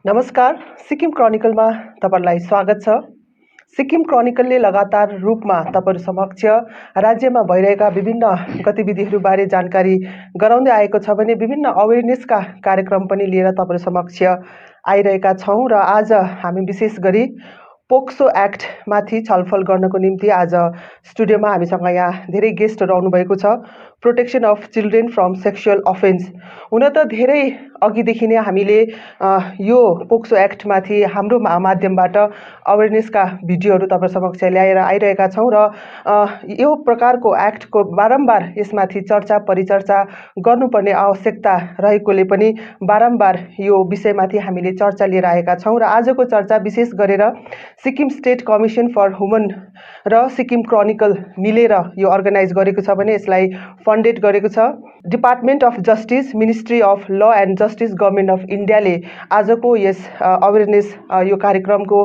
नमस्कार, सिक्किम क्रोनिकलमा तपाईलाई स्वागत छ। सिक्किम क्रोनिकलले लगातार रूपमा तपाईहरु समक्ष राज्यमा भइरहेका विभिन्न गतिविधिहरुबारे जानकारी गराउँदै आएको छ भने विभिन्न अवेयरनेसका कार्यक्रम पनि लिएर तपाईहरु समक्ष आइरहेका छौं र आज हामी विशेष गरी पोक्सो एक्ट माथि छलफल गर्नको निम्ति आज स्टुडियोमा हामीसँग यहाँ धेरै गेस्टहरु आउनु भएको छ। Protection of children from sexual offence हुन त धेरै अघिदेखि नै हामीले यो पोक्सो एक्ट माथि हाम्रो माध्यमबाट अवेयरनेसका भिडियोहरु तपाईहरु समक्ष ल्याएर आइरहेका छौं र यो प्रकारको एक्टको बारम्बार यसमाथि चर्चा परिचर्चा गर्नुपर्ने आवश्यकता रहेकोले पनि बारम्बार यो विषयमाथि हामीले चर्चा लिएर आएका छौं र आजको चर्चा विशेष गरेर Sikkim state commission for women र सिक्किम क्रोनिकल मिलेर यो अर्गनाइज गरेको छ भने यसलाई फन्डेड गरेको छ। Department of justice, ministry of law and justice, government of इन्डियाले आजको यस अवेयरनेस यो कार्यक्रमको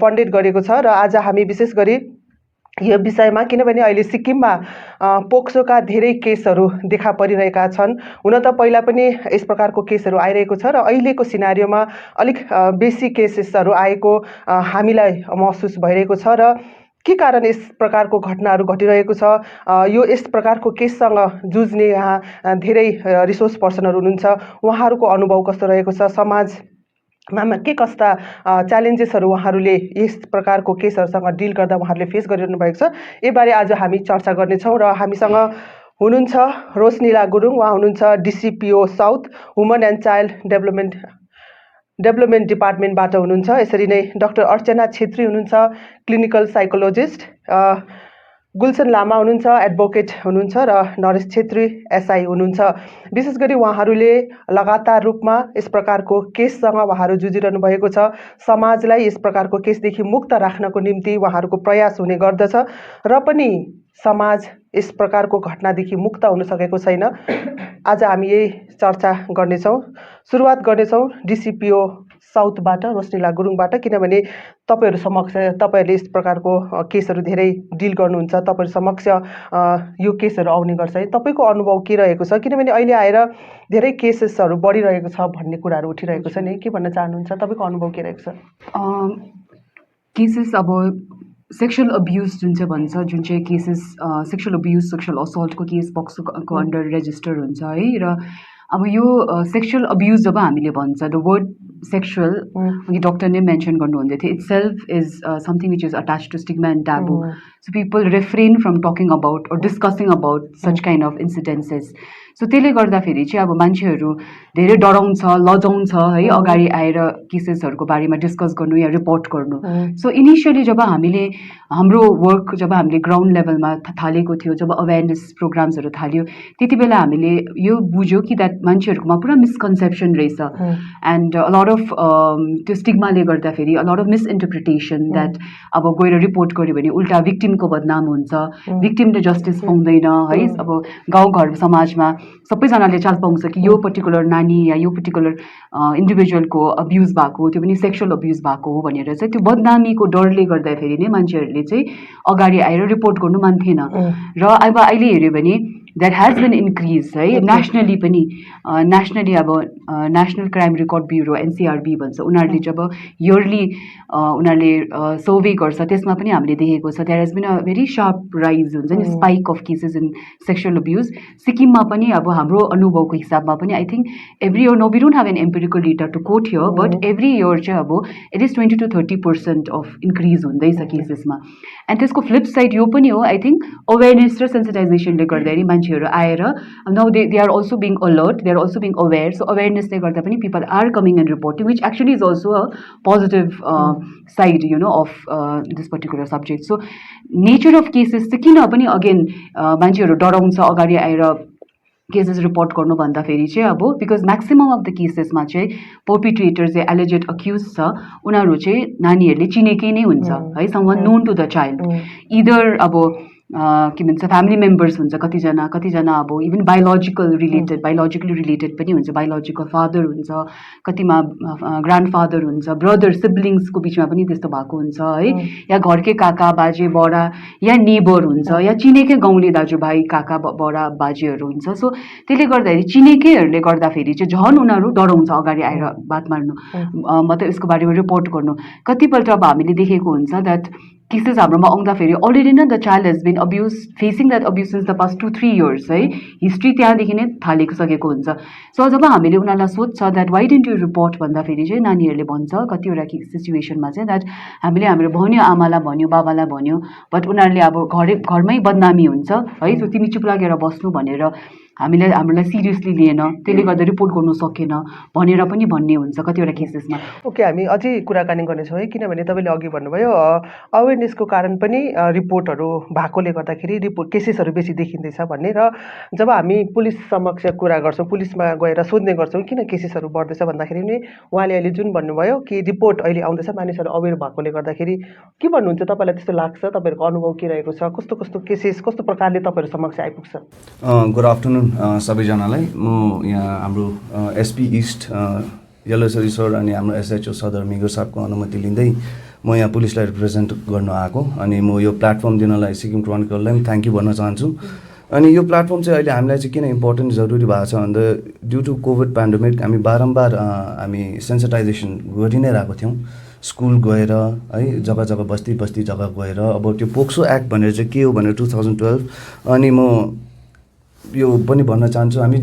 फन्डेड गरेको छ र आज हामी विशेष गरी यो विषयमा किनभने अहिले सिक्किममा पोक्सोका धेरै केसहरु देखा परिरहेका छन्। हुन त पहिला पनि यस प्रकारको केसहरु आइरहेको छ र अहिलेको सिनारियोमा अलिक बेसी केसेसहरु आएको हामीलाई महसुस भइरहेको छ र के कारण यस प्रकारको घटनाहरु घटिरहेको छ, यो यस प्रकारको केससँग जुझ्ने यहाँ धेरै रिसोर्स पर्सनहरु हुनुहुन्छ, उहाँहरुको अनुभव कस्तो रहेको छ, समाजमा के कस्ता च्यालेन्जेसहरु उहाँहरूले यस प्रकारको केसहरुसँग डिल गर्दा उहाँहरूले फेस गरिरहनु भएको छ, यसबारे आज हामी चर्चा गर्नेछौं र हामीसँग हुनुहुन्छ रोशनिला गुरुङ, उहाँ हुनुहुन्छ DCPO south woman and child development डिपार्टमेन्टबाट हुनुहुन्छ। यसरी नै डाक्टर अर्चना छेत्री हुनुहुन्छ क्लिनिकल साइकोलोजिस्ट, गुल्सन लामा हुनुहुन्छ एडभोकेट हुनुहुन्छ र नरेश छेत्री SI हुनुहुन्छ। विशेष गरी उहाँहरूले लगातार रूपमा यस प्रकारको केससँग उहाँहरू जुझिरहनु भएको छ। समाजलाई यस प्रकारको केसदेखि मुक्त राख्नको निम्ति उहाँहरूको प्रयास हुने गर्दछ र पनि समाज यस प्रकारको घटनादेखि मुक्त हुन सकेको छैन। आज हामी यही चर्चा गर्नेछौं। सुरुवात गर्नेछौं DCPO साउथबाट रोशनिला गुरुङबाट, किनभने तपाईहरु समक्ष तपाईहरुले यस प्रकारको केसहरु धेरै डिल गर्नुहुन्छ, तपाईहरु समक्ष यो केसहरु आउने गर्छ है। तपाईको अनुभव के रहेको छ, किनभने अहिले आएर धेरै केसेसहरु बढिरहेको छ भन्ने कुराहरु उठिरहेको छ नि, के भन्न चाहनुहुन्छ, तपाईको अनुभव के रहेको छ? केसेस अब सेक्सुअल अब्युज जुन चाहिँ भन्छ, जुन चाहिँ केसेस सेक्सुअल अब्युज सेक्सुअल असल्टको केस पोक्सोको अन्डर रेजिस्टर हुन्छ है। र अब यो सेक्सुअल अब्युज जब हामीले भन्छ, द वर्ड सेक्सुअल अघि डक्टरले मेन्सन गर्नुहुँदै थियो, itself is something which is attach to stigma and taboo, so people refrain from talking about or discussing about such kind of incidences. So त्यसले गर्दाखेरि चाहिँ अब मान्छेहरू धेरै डराउँछ, लजाउँछ है अगाडि आएर केसेसहरूको बारेमा डिस्कस गर्नु या रिपोर्ट गर्नु। सो इनिसियली जब हामीले हाम्रो वर्क जब हामीले ग्राउन्ड लेभलमा थालेको थियो, जब अवेरनेस प्रोग्राम्सहरू थाल्यो, त्यति बेला हामीले यो बुझ्यो कि द्याट मान्छेहरूकोमा पुरा मिसकन्सेप्सन रहेछ एन्ड अ लट अफ त्यो स्टिग्माले गर्दाखेरि a lot of misinterpretation that अब गएर रिपोर्ट गर्यो भने उल्टा भिक्टिमको बदनाम हुन्छ, भिक्टिमले जस्टिस पाउँदैन है। अब गाउँघर समाजमा सबैजनाले चाल पाउँछ कि यो पर्टिकुलर नानी या यो पर्टिकुलर इन्डिभिजुअलको अब्युज भएको, त्यो पनि सेक्सुअल अब्युज भएको हो भनेर चाहिँ त्यो बदनामीको डरले गर्दाखेरि नै मान्छेहरूले चाहिँ अगाडि आएर रिपोर्ट गर्नु मान्थेन। र अब अहिले हेऱ्यो भने द्याट हैज बिन इन्क्रिज है, नेसनली पनि नेसनली अब national crime record bureau NCRB भन्छ, उनीहरूले जब इयरली उनीहरूले सर्वे गर्छ त्यसमा पनि हामीले देखेको छ there has been a very sharp rise हुन्छ नि, spike of cases in sexual abuse. सिक्किममा पनि अब हाम्रो अनुभवको हिसाबमा पनि I think every year, no we don't have an empirical data to quote here, but every year चाहिँ अब it is 20 to 30% of increase हुँदैछ केसेसमा। एन्ड त्यसको फ्लिप साइड यो पनि हो, आई थिङ्क अवेरनेस र सेन्सिटाइजेसनले गर्दाखेरि मान्छेहरू आएर now they are also being alert, they are also being aware. So अवेरनेसले गर्दा पनि people are coming and reporting, which actually is also a positive side you know of this particular subject. So nature of cases चाहिँ किन पनि again मान्छेहरू डराउँछ अगाडि आएर केसेस रिपोर्ट गर्नु भन्दाखेरि चाहिँ अब बिकज म्याक्सिमम अफ द केसेसमा चाहिँ पर्पिट्रेटर चाहिँ एलिजेड अक्युज छ, उनीहरू चाहिँ नानीहरूले चिनेकै नै हुन्छ है, someone known to the child, either अब के भन्छ फ्यामिली मेम्बर्स हुन्छ कतिजना अब इभन बायोलोजिकली रिलेटेड पनि हुन्छ, बायोलोजिकल फादर हुन्छ, कतिमा ग्रान्डफादर हुन्छ, ब्रदर सिब्लिङ्सको बिचमा पनि त्यस्तो भएको हुन्छ है, या घरकै काका बाजे बडा या नेबर हुन्छ, या चिनेकै गाउँले दाजुभाइ काका बडा बाजेहरू हुन्छ। सो त्यसले गर्दाखेरि चिनेकैहरूले गर्दाखेरि चाहिँ झन् उनीहरू डराउँछ अगाडि आएर बात मार्नु, मतलब यसको बारेमा रिपोर्ट गर्नु। कतिपल्ट अब हामीले देखेको हुन्छ द्याट केसेस हाम्रोमा आउँदाखेरि अलरेडी नै the child has been abuse, facing that abuse since the past 2-3 years है, हिस्ट्री त्यहाँदेखि नै सकेको हुन्छ। सो जब हामीले उनीहरूलाई सोध्छ that why didn't you report भन्दाखेरि चाहिँ नानीहरूले भन्छ कतिवटा सिचुएसनमा चाहिँ द्याट हामीले हाम्रो भन्यो, आमालाई भन्यो, बाबालाई भन्यो, बट उनीहरूले अब घरमै बदनामी हुन्छ है, सो तिमी चुप लागेर बस्नु भनेर हामीलाई सिरियसली लिएन, त्यसले गर्दा रिपोर्ट गर्नु सकेन भनेर पनि भन्ने हुन्छ कतिवटा केसेसमा। ओके, हामी अझै कुराकानी गर्नेछौँ है, किनभने तपाईँले अघि भन्नुभयो अवेरनेसको कारण पनि रिपोर्टहरू भएकोले गर्दाखेरि केसेसहरू बेसी देखिँदैछ भन्ने, र जब हामी पुलिस समक्ष कुरा गर्छौँ, पुलिसमा गएर सोध्ने गर्छौँ किन केसेसहरू बढ्दैछ भन्दाखेरि पनि उहाँले अहिले जुन भन्नुभयो कि रिपोर्ट अहिले आउँदैछ, मानिसहरू अवेर भएकोले गर्दाखेरि, के भन्नुहुन्छ? तपाईँलाई त्यस्तो लाग्छ? तपाईँहरूको अनुभव के रहेको छ? कस्तो कस्तो केसेस कस्तो प्रकारले तपाईँहरू समक्ष आइपुग्छ? गुड आफ्टरनुन सबैजनालाई। म यहाँ हाम्रो एसपी इस्ट यल्लोसरी सर अनि हाम्रो एसएचओ सदर मिगर साहबको अनुमति लिँदै म यहाँ पुलिसलाई रिप्रेजेन्ट गर्न आएको, अनि म यो प्लेटफर्म दिनलाई सिक्किम क्रोनिकललाई पनि थ्याङ्क यू भन्न चाहन्छु। अनि यो प्लेटफर्म चाहिँ अहिले हामीलाई चाहिँ किन इम्पोर्टेन्ट जरुरी भएको छ भन्दा ड्यु टु कोभिड पेन्डेमिक हामी बारम्बार हामी सेन्सिटाइजेसन गरि नै रहेको थियौँ, स्कुल गएर है, जग्गा जग्गा बस्ती जग्गा गएर। अब त्यो पोक्सो एक्ट भनेर चाहिँ के हो भनेर 2012, अनि म यो पनि भन्न चाहन्छु हामी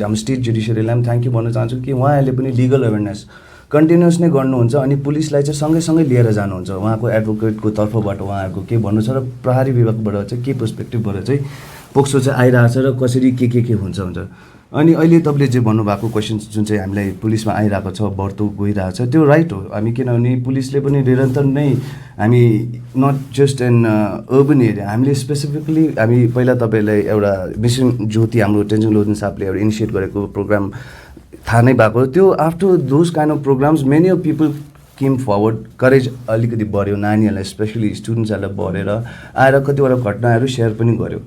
हाम्रो स्टेट जुडिसियरीलाई पनि थ्याङ्क यू भन्न चाहन्छु कि उहाँहरूले पनि लिगल अवेरनेस कन्टिन्युस नै गर्नुहुन्छ, अनि पुलिसलाई चाहिँ सँगै लिएर जानुहुन्छ। उहाँको एडभोकेटको तर्फबाट उहाँहरूको के भन्नु छ र प्रहरी विभागबाट चाहिँ के पर्सपेक्टिभबाट चाहिँ पोक्सो चाहिँ आइरहेको छ र कसरी के हुन्छ। अनि अहिले तपाईँले जे भन्नुभएको क्वेसन जुन चाहिँ हामीलाई पुलिसमा आइरहेको छ, बढ्दो गइरहेको छ, त्यो राइट हो। हामी किनभने पुलिसले पनि निरन्तर नै हामी not just in urban area, हामीले स्पेसिफिकली हामी पहिला तपाईँलाई एउटा मिसन ज्योति हाम्रो टेन्जिङ लोधन साहबले एउटा इनिसिएट गरेको प्रोग्राम थाहा नै भएको, त्यो after those kind of programmes many of people came forward, courage अलिकति बढ्यो, नानीहरूलाई स्पेसली स्टुडेन्ट्सहरूलाई बढेर आएर कतिवटा घटनाहरू सेयर पनि गर्यो।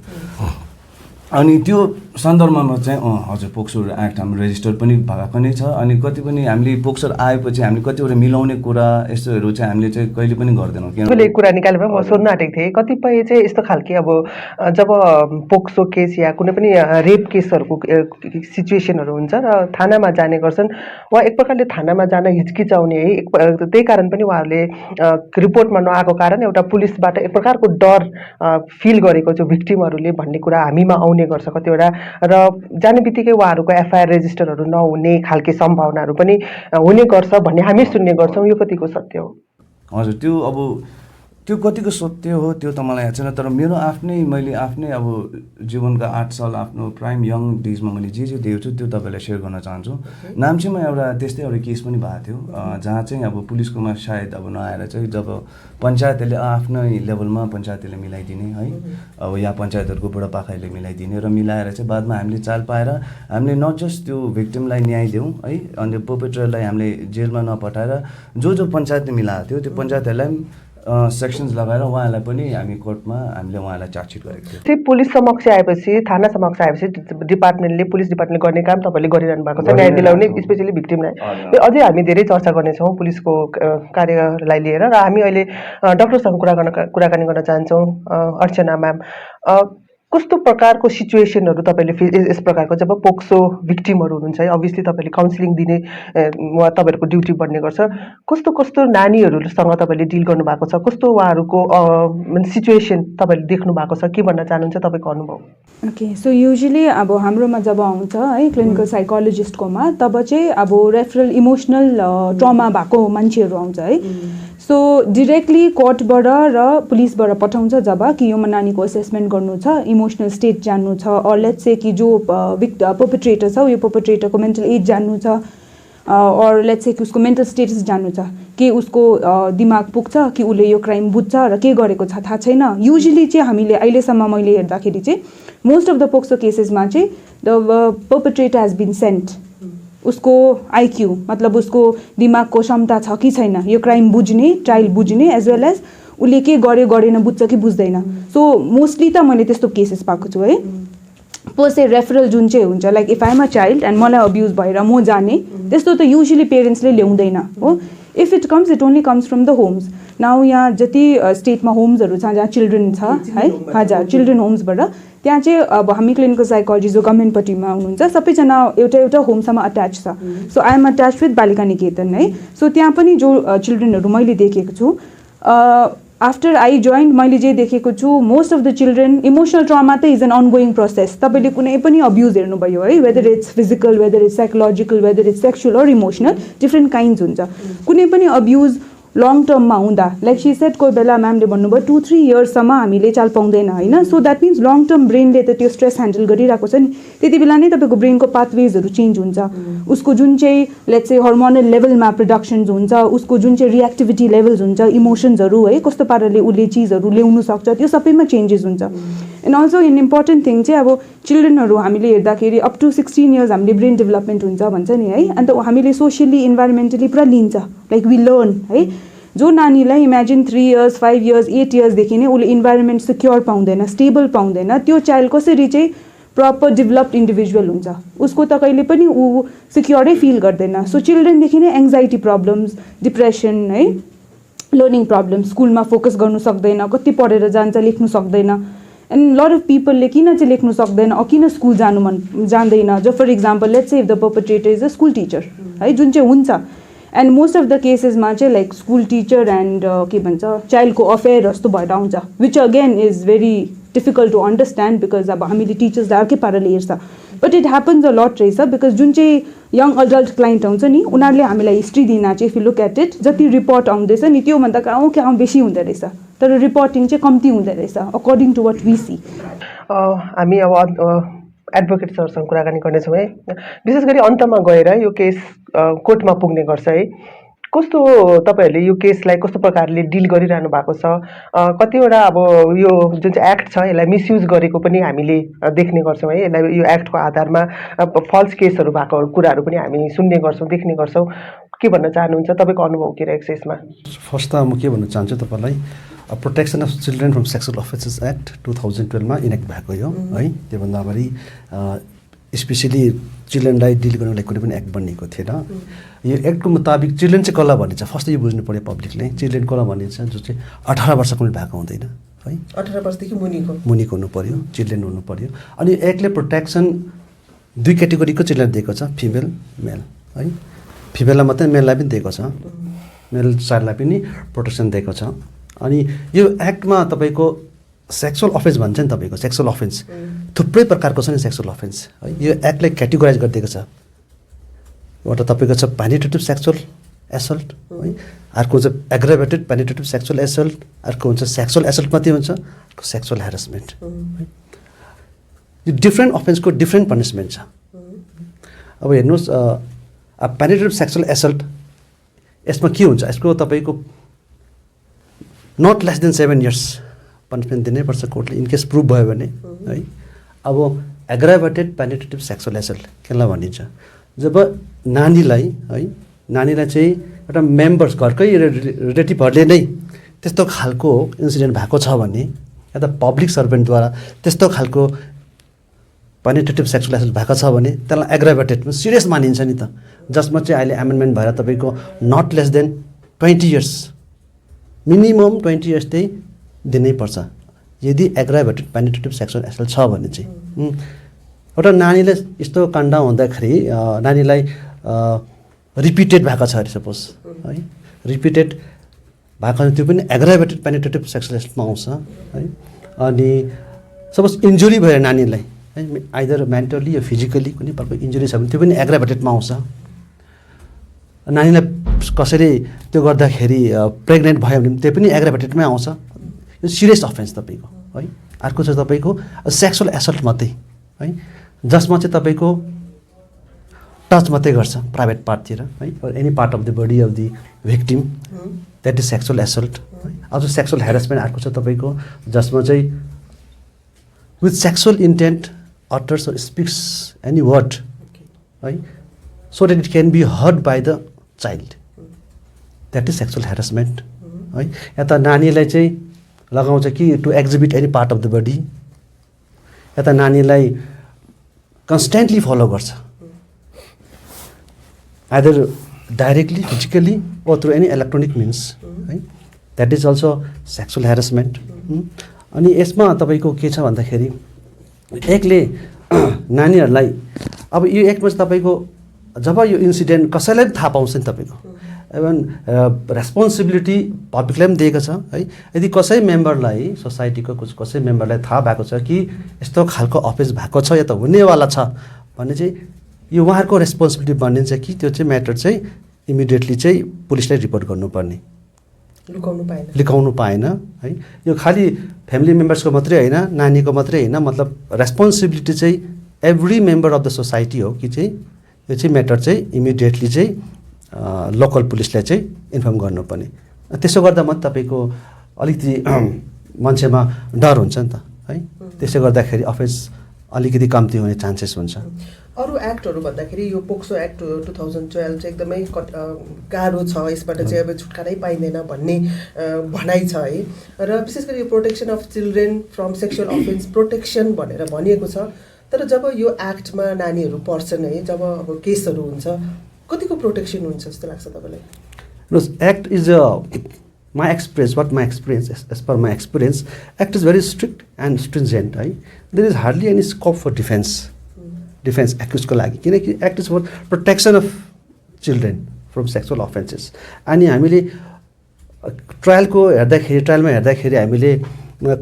अनि त्यो सन्दर्भमा चाहिँ हजुर पोक्सो एक्ट हाम्रो रेजिस्टर पनि भएको नै छ, अनि कति पनि हामीले पोक्सो आएपछि हामीले कतिवटा मिलाउने कुरा यस्तोहरू चाहिँ हामीले चाहिँ कहिले पनि गर्दैनौँ। किनभने कुरा निकालेर म सोध्न आँटेको थिएँ, कतिपय चाहिँ यस्तो खालके अब जब पोक्सो केस या कुनै पनि रेप केसहरूको सिचुएसनहरू हुन्छ र थानामा जाने गर्छन्, उहाँ एक प्रकारले थानामा जान हिचकिचाउने है, त्यही कारण पनि उहाँहरूले रिपोर्टमा नआएको कारण एउटा पुलिसबाट एक प्रकारको डर फिल गरेको छ भिक्टिमहरूले भन्ने कुरा हामीमा आउने गर्छ कतिवटा, र जाने बित्तिकै उहाँहरूको एफआइआर रेजिस्टरहरू नहुने खालके सम्भावनाहरू पनि हुने गर्छ भन्ने हामी सुन्ने गर्छौँ। यो कतिको सत्य हो? हजुर, त्यो कतिको सत्य हो त्यो त मलाई याद छैन, तर मेरो मैले आफ्नै अब जीवनका 8 साल आफ्नो प्राइम यङ डेजमा मैले जे देखेको छु त्यो तपाईँलाई सेयर गर्न चाहन्छु। नाम्चीमा एउटा त्यस्तै एउटा केस पनि भएको थियो जहाँ चाहिँ अब पुलिसकोमा सायद अब नआएर चाहिँ जब पञ्चायतले आफ्नै लेभलमा पञ्चायतले मिलाइदिने है, अब यहाँ पञ्चायतहरूको बुढापाकाहरूले मिलाइदिने र मिलाएर चाहिँ बादमा हामीले चाल पाएर हामीले नट जस्ट त्यो भिक्टिमलाई न्याय दियौँ है, अनि पर्पेट्रेटरलाई हामीले जेलमा नपठाएर जो पञ्चायतले मिलाएको थियो त्यो पञ्चायतहरूलाई सेक्सन्स लगाएर उहाँलाई पनि हामी कोर्टमा हामीले उहाँलाई चार्जसिट गरेको थियो। त्यो पुलिस समक्ष आएपछि, थाना समक्ष आएपछि पुलिस डिपार्टमेन्टले गर्ने काम तपाईँले गरिरहनु भएको छ, न्याय दिलाउने, स्पेसली भिक्टिमलाई। अझै हामी धेरै चर्चा गर्नेछौँ पुलिसको कार्यलाई लिएर, र हामी अहिले डक्टरसँग कुराकानी गर्न चाहन्छौँ। अर्चना म्याम, कस्तो प्रकारको सिचुएसनहरू तपाईँले यस प्रकारको जब पोक्सो भिक्टिमहरू हुनुहुन्छ है, अभियसली तपाईँले काउन्सिलिङ दिने तपाईँहरूको ड्युटी बन्ने गर्छ, कस्तो नानीहरूसँग तपाईँले डिल गर्नुभएको छ, कस्तो उहाँहरूको सिचुएसन तपाईँले देख्नु भएको छ, के भन्न चाहनुहुन्छ तपाईँको अनुभव? ओके, सो युजली अब हाम्रोमा जब आउँछ है क्लिनिकल साइकोलोजिस्टकोमा, तब चाहिँ अब रेफरल इमोसनल ट्रमा भएको मान्छेहरू आउँछ है। सो डिरेक्टली कोर्टबाट र पुलिसबाट पठाउँछ जब कि यो नानीको असेसमेन्ट गर्नु छ, इमोसनल स्टेट जान्नु छ, और लेट्स से कि जो पर्पेट्रेटर छ यो पर्पेट्रेटरको मेन्टल एज जान्नु छ, और लेट्स से कि उसको मेन्टल स्टेटस जान्नु छ, कि उसको दिमाग पुग्छ कि उसले यो क्राइम बुझ्छ र के गरेको छ थाहा छैन। युजली चाहिँ हामीले अहिलेसम्म मैले हेर्दाखेरि चाहिँ मोस्ट अफ द पोक्सो केसेसमा चाहिँ the perpetrator has been sent, उसको आइक्यू मतलब उसको दिमागको क्षमता छ कि छैन यो क्राइम बुझ्ने, ट्रायल बुझ्ने, एज वेल एज उसले के गरेन बुझ्छ कि बुझ्दैन सो मोस्टली त मैले त्यस्तो केसेस पाएको छु है पोस्ट रेफरल जुन चाहिँ हुन्छ like if I'm a child and मलाई अब्युज भएर म जाने त्यस्तो त युजली पेरेन्ट्सले ल्याउँदैन हो if it comes it only comes from the homes now यहाँ जति स्टेटमा होम्सहरू छ जहाँ चिल्ड्रेन छ है हजुर चिल्ड्रेन होम्सबाट त्यहाँ चाहिँ अब हामी क्लिनिकल साइकोलोजी जो गभर्मेन्टपट्टिमा हुनुहुन्छ सबैजना एउटा होमसँग अट्याच छ so I am attach with Balika Niketan है सो त्यहाँ पनि जो चिल्ड्रेनहरू मैले देखेको छु आफ्टर आई जोइन मैले जे देखेको छु most of the children emotional trauma त इज एन अनगोइङ प्रोसेस तपाईँले कुनै पनि अब्युज हेर्नुभयो है whether it's physical whether it's psychological whether it's sexual or emotional different kinds हुन्छ कुनै पनि अब्युज लङ टर्ममा हुँदा लाइक सी सेट कोही बेला म्यामले भन्नुभयो 2-3 इयर्ससम्म हामीले चाल पाउँदैन होइन so that means long term ब्रेनले त त्यो स्ट्रेस ह्यान्डल गरिरहेको छ नि त्यति बेला नै तपाईँको ब्रेनको पाथवेजहरू चेन्ज हुन्छ उसको जुन चाहिँ लेट्स से हर्मोनल लेभलमा प्रोडक्सन्स हुन्छ उसको जुन चाहिँ रिएक्टिभिटी लेभल्स हुन्छ इमोसन्सहरू है कस्तो पाराले उसले चिजहरू ल्याउनु सक्छ त्यो सबैमा चेन्जेस हुन्छ and also in important thing चाहिँ अब चिल्ड्रेनहरू हामीले हेर्दाखेरि अप टु 16 इयर्स हामीले ब्रेन डेभलपमेन्ट हुन्छ भन्छ नि है अन्त हामीले सोसियली इन्भाइरोमेन्टली पुरा लिन्छ लाइक वी लर्न है जो नानीलाई इमेजिन 3 इयर्स 5 इयर्स 8 इयर्सदेखि नै उसले इन्भाइरोमेन्ट सिक्योर पाउँदैन स्टेबल पाउँदैन त्यो चाइल्ड कसरी चाहिँ प्रपर डेभलप्ड इन्डिभिजुअल हुन्छ उसको त कहिले पनि ऊ सिक्योरै फिल गर्दैन सो चिल्ड्रेनदेखि नै एङ्जाइटी प्रब्लम्स डिप्रेसन है लर्निङ प्रब्लम्स स्कुलमा फोकस गर्नु सक्दैन कति पढेर जान्छ लेख्नु सक्दैन एन्ड लट अफ पिपलले किन चाहिँ लेख्नु सक्दैन किन स्कुल जान्दैन जो for example let's say if the perpetrator is a school teacher है जुन चाहिँ हुन्छ एन्ड मोस्ट अफ द केसेसमा चाहिँ लाइक स्कुल टिचर एन्ड के भन्छ चाइल्डको अफेयर जस्तो भएर आउँछ which again is very difficult to understand because अब हामीले टिचर्सलाई अर्कै पाराले हेर्छ but it happens a lot रहेछ बिकज जुन चाहिँ यङ अडल्ट क्लाइन्ट आउँछ नि उनीहरूले हामीलाई हिस्ट्री दिन चाहिँ if you look at it जति रिपोर्ट आउँदैछ नि त्योभन्दा कहाँ बेसी हुँदो रहेछ तर रिपोर्टिङ चाहिँ कम्ती हुँदो रहेछ according to what we see हामी अब एडभोकेट सरसँग कुराकानी गर्नेछौँ है विशेष गरी अन्तमा गएर यो केस कोर्टमा पुग्ने गर्छ है कस्तो तपाईँहरूले यो केसलाई कस्तो प्रकारले डिल गरिरहनु भएको छ कतिवटा अब यो जुन चाहिँ एक्ट छ यसलाई मिसयुज गरेको पनि हामीले देख्ने गर्छौँ है यसलाई यो एक्टको आधारमा फल्स केसहरू भएको कुराहरू पनि हामी सुन्ने गर्छौँ देख्ने गर्छौँ के भन्न चाहनुहुन्छ तपाईँको अनुभव के रहेको छ यसमा फर्स्ट त म के भन्न चाहन्छु तपाईँलाई protection of children from sexual offences act 2012मा इनेक्ट भएको हो है त्योभन्दा अगाडि स्पेसली चिल्ड्रेनलाई डिल गर्नुलाई कुनै पनि एक्ट बनिएको थिएन यो एक्टको मुताबिक चिल्ड्रेन चाहिँ कसलाई भनिन्छ फर्स्ट यो बुझ्नु पऱ्यो पब्लिकले चिल्ड्रेन कसलाई भनिन्छ जो चाहिँ 18 वर्षको पनि भएको हुँदैन है 18 वर्षदेखि मुनिको हुनु पऱ्यो चिल्ड्रेन हुनु पऱ्यो अनि एक्टले प्रोटेक्सन 2 क्याटेगोरीको चिल्ड्रेन दिएको छ फिमेल मेल है फिमेललाई मात्रै मेललाई पनि दिएको छ मेल चाइल्डलाई पनि प्रोटेक्सन दिएको छ अनि यो एक्टमा तपाईँको सेक्सुअल अफेन्स भन्छ नि तपाईँको सेक्सुअल अफेन्स थुप्रै प्रकारको छ नि सेक्सुअल अफेन्स है यो एक्टले क्याटेगोराइज गरिदिएको छ एउटा तपाईँको छ पेनिट्रेटिभ सेक्सुअल एसल्ट है अर्को हुन्छ एग्राभेटेड पेनिट्रेटिभ सेक्सुअल एसल्ट अर्को हुन्छ सेक्सुअल एसल्ट मात्रै हुन्छ अर्को सेक्सुअल हेरेसमेन्ट है यो डिफ्रेन्ट अफेन्सको डिफ्रेन्ट पनिसमेन्ट छ अब हेर्नुहोस् पेनिट्रेटिभ सेक्सुअल एसल्ट यसमा के हुन्छ यसको तपाईँको not less than 7 years punishment दिनैपर्छ कोर्टले इनकेस प्रुभ भयो भने है अब एग्राभेटेड पेनिट्रेटिभ सेक्सुअल एसल्ट केलाई भनिन्छ जब नानीलाई चाहिँ एउटा मेम्बर्स घरकै रिलेटिभहरूले नै त्यस्तो खालको इन्सिडेन्ट भएको छ भने या त पब्लिक सर्भेन्टद्वारा त्यस्तो खालको पेनिट्रेटिभ सेक्सुअल एसल्ट भएको छ भने त्यसलाई एग्राभेटेड सिरियस मानिन्छ नि त जसमा चाहिँ अहिले एमेन्डमेन्ट भएर तपाईँको not less than 20 years minimum 20 years चाहिँ दिनैपर्छ यदि एग्राभेटेड पेनिट्रेटिभ सेक्सुअल एसल्ट छ भने चाहिँ एउटा नानीले यस्तो काण्ड हुँदाखेरि नानीलाई रिपिटेड भएको छ अरे सपोज है रिपिटेड भएको त्यो पनि एग्राभेटेड पेनिट्रेटिभ सेक्सुअल एसल्टमा आउँछ है अनि सपोज इन्जुरी भयो नानीलाई है आइदर मेन्टली या फिजिकली कुनै प्रकारको इन्जुरी छ भने त्यो पनि एग्राभेटेडमा आउँछ नानीलाई कसरी त्यो गर्दाखेरि प्रेग्नेन्ट भयो भने त्यो पनि एग्राभेटेडमै आउँछ यो सिरियस अफेन्स तपाईँको है अर्को चाहिँ तपाईँको सेक्सुअल एसल्ट मात्रै है जसमा चाहिँ तपाईँको टच मात्रै गर्छ प्राइभेट पार्टतिर है any part of the body of the victim that is sexual assault है अझ सेक्सुअल हेरेसमेन्ट अर्को छ तपाईँको जसमा चाहिँ with sexual intent utters or speaks any word है so that it can be heard by the child that is sexual harassment है या त नानीलाई चाहिँ लगाउँछ कि to exhibit any part of the body या त नानीलाई कन्स्टेन्टली फलो गर्छ either directly physically or through any electronic means है that is also sexual harassment अनि यसमा तपाईँको के छ भन्दाखेरि एकले नानीहरूलाई अब यो एकमा चाहिँ तपाईँको जब यो इन्सिडेन्ट कसैलाई पनि थाहा पाउँछ नि तपाईँको इभन रेस्पोन्सिबिलिटी पब्लिकलाई पनि दिएको छ है यदि कसै मेम्बरलाई सोसाइटीको कसै मेम्बरलाई थाहा भएको छ कि यस्तो खालको अफेन्स भएको छ या त हुनेवाला छ भने चाहिँ यो उहाँहरूको रेस्पोन्सिबिलिटी बनिन्छ कि त्यो चाहिँ म्याटर चाहिँ इमिडिएटली चाहिँ पुलिसलाई रिपोर्ट गर्नुपर्ने लुकाउनु पाएन है यो खालि फ्यामिली मेम्बर्सको मात्रै होइन नानीको मात्रै होइन मतलब रेस्पोन्सिबिलिटी चाहिँ every member of the society हो कि चाहिँ यो चाहिँ म्याटर चाहिँ इमिडिएटली चाहिँ लोकल पुलिसलाई चाहिँ इन्फर्म गर्नुपर्ने त्यसो गर्दा मात्रै तपाईँको अलिकति मान्छेमा डर हुन्छ नि त है त्यसो गर्दाखेरि अफेन्स अलिकति कम्ती हुने चान्सेस हुन्छ अरू एक्टहरू भन्दाखेरि यो पोक्सो एक्ट 2012 चाहिँ एकदमै गाह्रो छ यसबाट चाहिँ अब छुटकारै पाइँदैन भन्ने भनाइ छ है र विशेष गरी यो protection of children from sexual offence protection भनेर भनिएको छ तर जब यो एक्टमा नानीहरू पर्छन् है जब अब केसहरू हुन्छ कतिको प्रोटेक्सन हुन्छ जस्तो लाग्छ तपाईँलाई act is my experience, what my experience, as per my experience, act is very strict and stringent. Right? There is hardly any scope for defense accused को लागि किनकि act is for protection of children from sexual offenses. अनि हामीले ट्रायलमा हेर्दाखेरि हामीले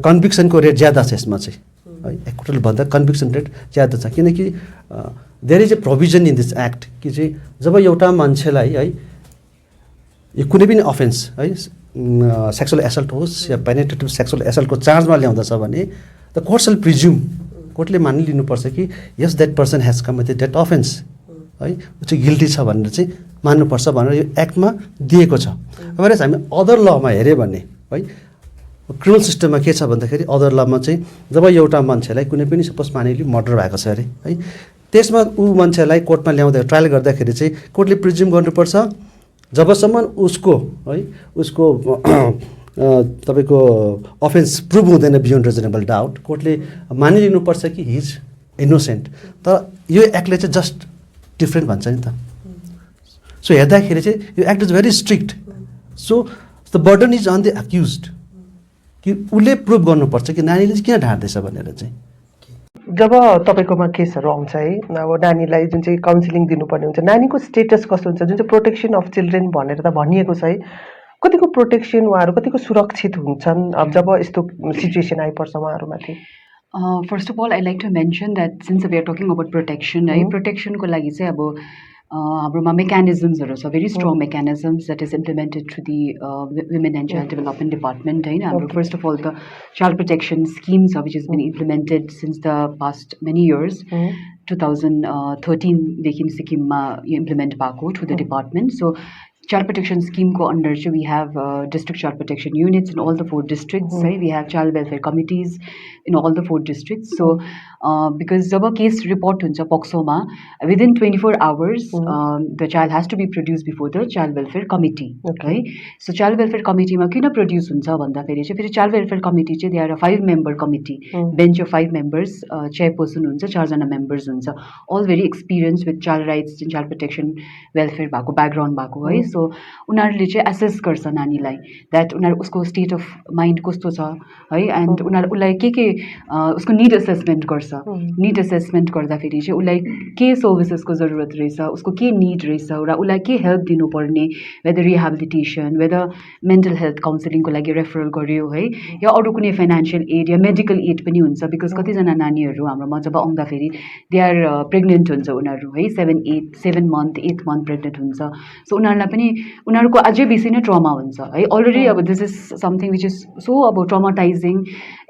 कन्भिक्सनको rate ज्यादा छ यसमा चाहिँ है एक्टुअल भन्दा कन्भिक्सन रेट ज्यादा छ किनकि there is a provision in this act कि चाहिँ जब एउटा मान्छेलाई है यो कुनै पनि अफेन्स है सेक्सुअल एसल्ट होस् या पेनिट्रेटिभ सेक्सुअल एसल्टको चार्जमा ल्याउँदछ भने द कोर्ट शल प्रिज्युम कोर्टले मानिलिनुपर्छ कि यस that person has committed that offence है ऊ चाहिँ गिल्टी छ भनेर चाहिँ मान्नुपर्छ भनेर यो एक्टमा दिएको छ। अब हामी अदर लमा हेऱ्यो भने है क्रिमिनल सिस्टममा के छ भन्दाखेरि अदर लमा चाहिँ जब एउटा मान्छेलाई कुनै पनि सपोज मानिली मर्डर भएको छ अरे है त्यसमा ऊ मान्छेलाई कोर्टमा ल्याउँदा ट्रायल गर्दाखेरि चाहिँ कोर्टले प्रिज्युम गर्नुपर्छ जबसम्म उसको है उसको तपाईँको अफेन्स प्रुभ हुँदैन बियोन्ड रिजनेबल डाउट कोर्टले मानिलिनुपर्छ कि हि इज इनोसेन्ट। तर यो एक्टले चाहिँ जस्ट डिफ्रेन्ट भन्छ नि त। सो हेर्दाखेरि चाहिँ यो act is very strict. So the burden is on the accused कि उसले प्रुभ गर्नुपर्छ कि नानीले चाहिँ किन ढाँट्दैछ भनेर चाहिँ। जब तपाईँकोमा केसहरू आउँछ है अब नानीलाई जुन चाहिँ काउन्सिलिङ दिनुपर्ने हुन्छ नानीको स्टेटस कस्तो हुन्छ जुन चाहिँ प्रोटेक्सन अफ चिल्ड्रेन भनेर त भनिएको छ है कतिको प्रोटेक्सन उहाँहरू कतिको सुरक्षित हुन्छन् अब जब यस्तो सिचुएसन आइपर्छ उहाँहरूमाथि। First of all I like to mention that since we are talking about protection है प्रोटेक्सनको लागि चाहिँ अब हाम्रोमा मेकानिजम्सहरू छ very strong mechanisms that is implemented through the women and child development department होइन हाम्रो first of all the child protection scheme छ which is been implemented since the past many years 2013देखि सिक्किममा यो इम्प्लिमेन्ट भएको through the department. So child protection scheme ko under we have district child protection units in all the 4 districts right? We have child welfare committees in all the 4 districts. So because jab case report huncha POCSO ma within 24 hours the child has to be produced before the child welfare committee right? So child welfare committee ma kina produce huncha bhanda feri chai child welfare committee chai they are a 5-member committee bench of 5 members chairperson huncha 4 jana members huncha all very experienced with child rights and child protection welfare bhako background bhako hai। So उनीहरूले चाहिँ assess गर्छ नानीलाई that उनीहरू उसको state of mind कस्तो छ है and उनीहरू उसलाई के उसको निड एसेसमेन्ट गर्छ। निड एसेसमेन्ट गर्दाखेरि चाहिँ उसलाई के सर्भिसेसको जरुरत रहेछ उसको के निड रहेछ र उसलाई के हेल्प दिनुपर्ने whether rehabilitation whether mental health काउन्सिलिङको लागि रेफरल गर्यो है या अरू कुनै फाइनेन्सियल एड या मेडिकल एड पनि हुन्छ बिकज कतिजना नानीहरू हाम्रोमा जब आउँदाखेरि दे आर प्रेग्नेन्ट हुन्छ उनीहरू है 7 मन्थ 8 मन्थ प्रेग्नेन्ट हुन्छ। सो उनीहरूलाई पनि उनीहरूको अझै बेसी नै ट्रमा हुन्छ है अलरेडी अब this is something which is so अब ट्रमाटाइजिङ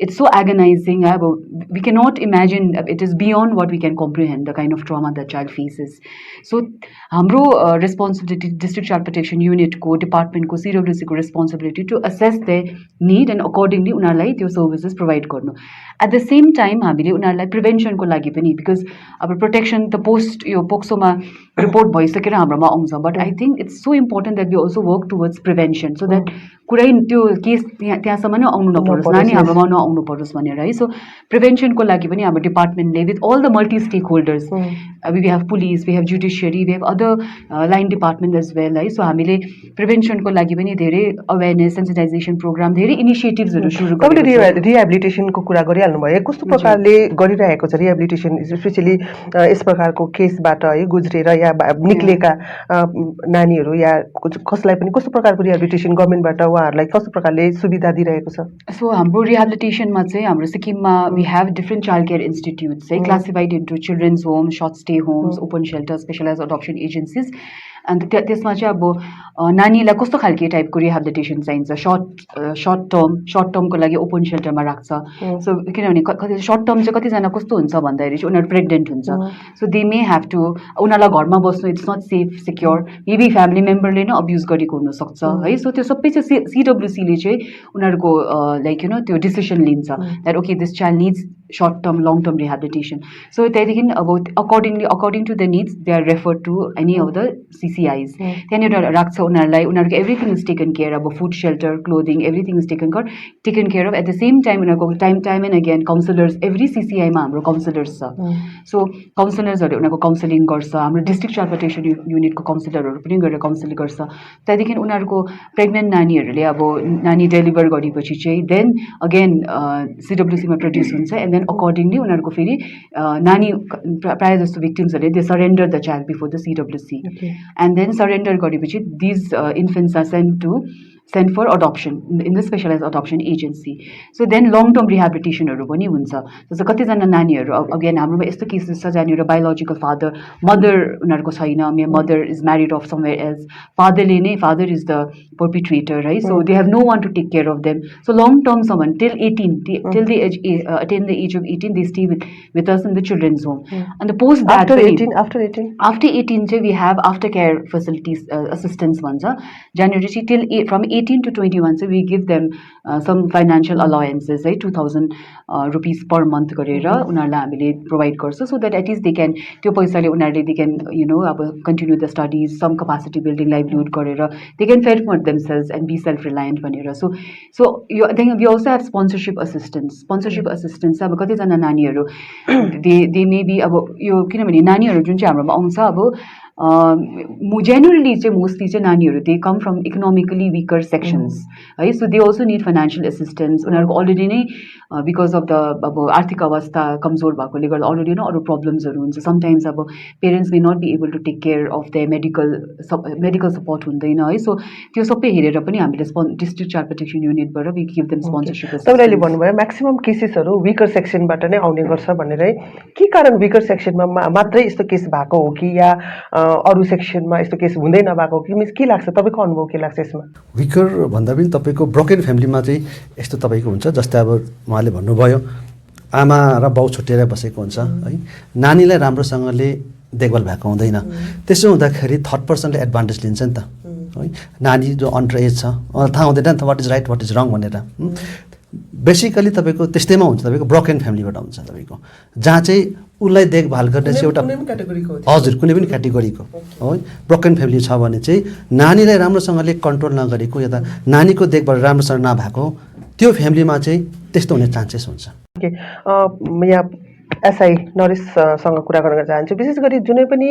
इट्स सो एगनाइजिङ अब we can not imagine it is beyond what we can comprehend the kind of trauma the child faces. So हाम्रो responsibility district child protection युनिटको डिपार्टमेन्टको सिडब्ल्युसीको responsibility to assess the need and accordingly उनीहरूलाई त्यो services provide गर्नु। At the same time हामीले उनीहरूलाई प्रिभेन्सनको लागि पनि बिकज अब प्रोटेक्सन त पोस्ट यो पोक्सोमा रिपोर्ट भइसकेर हाम्रोमा आउँछ but I think it's so important that we also work towards prevention so that कुरै त्यो केस त्यहाँसम्म नै आउनु नपरोस्, नानी हाम्रोमा नआउनु परोस् भनेर है। सो प्रिभेन्सनको लागि पनि हाम्रो डिपार्टमेन्टले with all the multi stakeholders, we have police, we have judiciary, we have other line department as well है। सो हामीले प्रिभेन्सनको लागि पनि धेरै अवेरनेस सेन्सिटाइजेसन प्रोग्राम, धेरै इनिसिएटिभ्सहरू सुरु गरेको छ। रिहेबिलिटेसनको कुरा गरिहाल्नु भयो, कस्तो प्रकारले गरिरहेको छ रिहेबिलिटेसन, स्पेसली यस प्रकारको केसबाट है गुज्रेर या निक्लेका नानीहरू या कसलाई पनि कस्तो प्रकारको रिहेबिलिटेसन गभर्मेन्टबाट उहाँहरूलाई कस्तो प्रकारले सुविधा दिइरहेको छ? सो हाम्रो रिहेबिलिटेसनमा चाहिँ हाम्रो सिक्किममा we have different child care institutes है, classified into children's homes, short stay homes, open shelter, specialise adoption agencies. अन्त त्यसमा चाहिँ अब नानीलाई कस्तो खालको टाइपको रिहेबिलिटेसन चाहिन्छ, सर्ट टर्मको लागि ओपन सेल्टरमा राख्छ। सो किनभने कति सर्ट टर्म चाहिँ कतिजना कस्तो हुन्छ भन्दाखेरि चाहिँ उनीहरू प्रेग्नेन्ट हुन्छ, so they may have to, उनीहरूलाई घरमा बस्नु it's not safe secure, maybe family मेम्बरले नै अब्युज गरेको हुनसक्छ है। सो त्यो सबै चाहिँ सिडब्ल्युसीले चाहिँ उनीहरूको लाइक त्यो डिसिसन लिन्छ that okay this child needs short term long term rehabilitation. So त्यहाँदेखि अब according to the needs they are refer to any of the CCIs, त्यहाँनिर राख्छ उनीहरूलाई, उनीहरूको एभ्रिथिङ इज टेकन केयर, अब food shelter, clothing, everything is taken care of. At the same time उनीहरूको time and again counsellors, every CCIमा हाम्रो counsellors छ। So काउन्सिलर्सहरूले उनीहरूको काउन्सिलिङ गर्छ, हाम्रो डिस्ट्रिक्ट चाइल्ड प्रोटेक्सन युनिटको काउन्सिलरहरू पनि गएर काउन्सिल गर्छ। त्यहाँदेखि उनीहरूको प्रेग्नेन्ट नानीहरूले अब नानी डेलिभर गरेपछि चाहिँ देन अगेन CWCमा प्रड्युस हुन्छ, एन्ड देन अकर्डिङली उनीहरूको फेरि नानी प्रायः जस्तो भिक्टिम्सहरूले they surrender the child before the CWC, and then surrender गरेपछि these infants are sent for adoption in the specialized adoption agency. So then long term rehabilitationहरू पनि हुन्छ। जस्तो कतिजना नानीहरू अगेन हाम्रोमा यस्तो केसेस छ जहाँनिर बायोलोजिकल मदर उनीहरूको छैन, mother is married off somewhere else, father is the perpetrator है। So they have no one to take care of them. So long टर्मसम्म till they attain the age of 18 they stay with us in the children's home. अन्त post that after 18 चाहिँ we have after care facilities assistance भन्छ, जहाँनिर चाहिँ till from 18 to 21 चाहिँ we give them some financial alliances है, 2000 rupees per month गरेर उनीहरूलाई हामीले प्रोभाइड गर्छ, so that at least they can, त्यो पैसाले उनीहरूले दे क्यान अब continue the studies, some capacity building livelihood गरेर they can fend for themselves and be self reliant भनेर। सो यो we also have sponsorship assistance अब कतिजना नानीहरू दे मे बी अब यो किनभने नानीहरू जुन चाहिँ हाम्रोमा आउँछ अब जेनरली चाहिँ मोस्टली चाहिँ नानीहरू they come from economically weaker sections है। So they also need financial assistance, उनीहरूको अलरेडी नै बिकज अफ द अब आर्थिक अवस्था कमजोर भएकोले गर्दा अलरेडी नै अरू प्रब्लम्सहरू हुन्छ। समटाइम्स अब parents may not be able to take care of the medical support हुँदैन है। सो त्यो सबै हेरेर पनि हामीले डिस्ट्रिक्ट चाइल्ड प्रोटेक्सन युनिटबाट वी गिभ देम स्पोन्सरसिप। तपाईँले भन्नुभयो म्याक्सिमम केसेसहरू विकर सेक्सनबाट नै आउने गर्छ भनेर है, के कारण विकर सेक्सनमा मात्रै यस्तो केस भएको हो कि या अरू सेक्सनमा यस्तो केस हुँदै नभएको कि मिन्स के लाग्छ, तपाईँको अनुभव के लाग्छ यसमा? विकर भन्दा पनि तपाईँको ब्रोकेन फ्यामिलीमा चाहिँ यस्तो तपाईँको हुन्छ, जस्तै अब उहाँले भन्नुभयो आमा र बाउ छुट्टिएर बसेको हुन्छ है, नानीलाई राम्रोसँगले देखभाल भएको हुँदैन, त्यसो हुँदाखेरि थर्ड पर्सनले एडभान्टेज लिन्छ नि त है। नानी जो अन्डर एज छ थाहा हुँदैन नि त what is right what is wrong भनेर। बेसिकली तपाईँको त्यस्तैमा हुन्छ, तपाईँको ब्रोकेन फ्यामिलीबाट हुन्छ तपाईँको, जहाँ चाहिँ उसलाई देखभाल गर्ने चाहिँ एउटा हजुर कुनै पनि क्याटेगोरीको है ब्रोकेन फ्यामिली छ भने चाहिँ नानीलाई राम्रोसँगले कन्ट्रोल नगरेको या त नानीको देखभाल राम्रोसँग नभएको त्यो फ्यामिलीमा चाहिँ त्यस्तो हुने चान्सेस हुन्छ। यहाँ एसआई नरेशसँग कुरा गर्न चाहन्छु। विशेष गरी जुनै पनि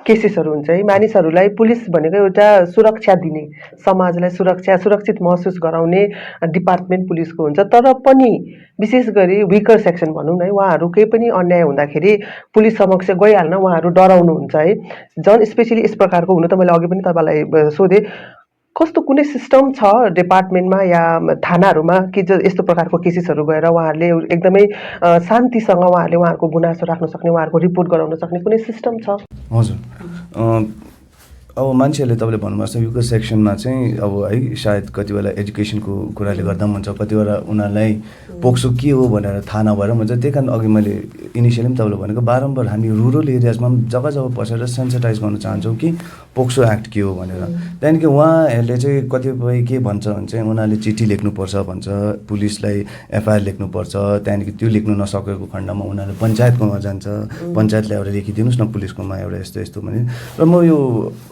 केसेसहरू हुन्छ है, मानिसहरूलाई पुलिस भनेको एउटा सुरक्षा दिने, समाजलाई सुरक्षित महसुस गराउने डिपार्टमेन्ट पुलिसको हुन्छ, तर पनि विशेष गरी विकर सेक्सन भनौँ न है, उहाँहरू केही पनि अन्याय हुँदाखेरि पुलिस समक्ष गइहाल्न उहाँहरू डराउनुहुन्छ है। झन् स्पेसली यस प्रकारको हुनु त मैले अघि पनि तपाईँलाई सोधेँ, कस्तो कुनै सिस्टम छ डिपार्टमेन्टमा या थानाहरूमा कि यस्तो प्रकारको केसेसहरू गएर उहाँहरूले एकदमै शान्तिसँग उहाँहरूले उहाँहरूको गुनासो राख्न सक्ने, उहाँहरूको रिपोर्ट गराउन सक्ने कुनै सिस्टम छ? हजुर, अब मान्छेहरूले तपाईँले भन्नुभएको छ युको सेक्सनमा चाहिँ अब है सायद कति बेला एजुकेसनको कुराले गर्दा पनि हुन्छ, कति बेला उनीहरूलाई पोक्सो के हो भनेर थाहा नभएर हुन्छ। त्यही कारण अघि मैले इनिसियली पनि तपाईँले भनेको बारम्बार हामी रुरल एरियाजमा पनि जग्गा जग्गा पसेर सेन्सिटाइज गर्न चाहन्छौँ कि पोक्सो एक्ट के हो भनेर। त्यहाँदेखि उहाँहरूले चाहिँ कतिपय के भन्छ भने चाहिँ उनीहरूले चिठी लेख्नुपर्छ भन्छ, पुलिसलाई एफआइआर लेख्नुपर्छ, त्यहाँदेखि त्यो लेख्नु नसकेको खण्डमा उनीहरूले पञ्चायतकोमा जान्छ, पञ्चायतले एउटा लेखिदिनुहोस् न पुलिसकोमा एउटा यस्तो यस्तो भने। र म यो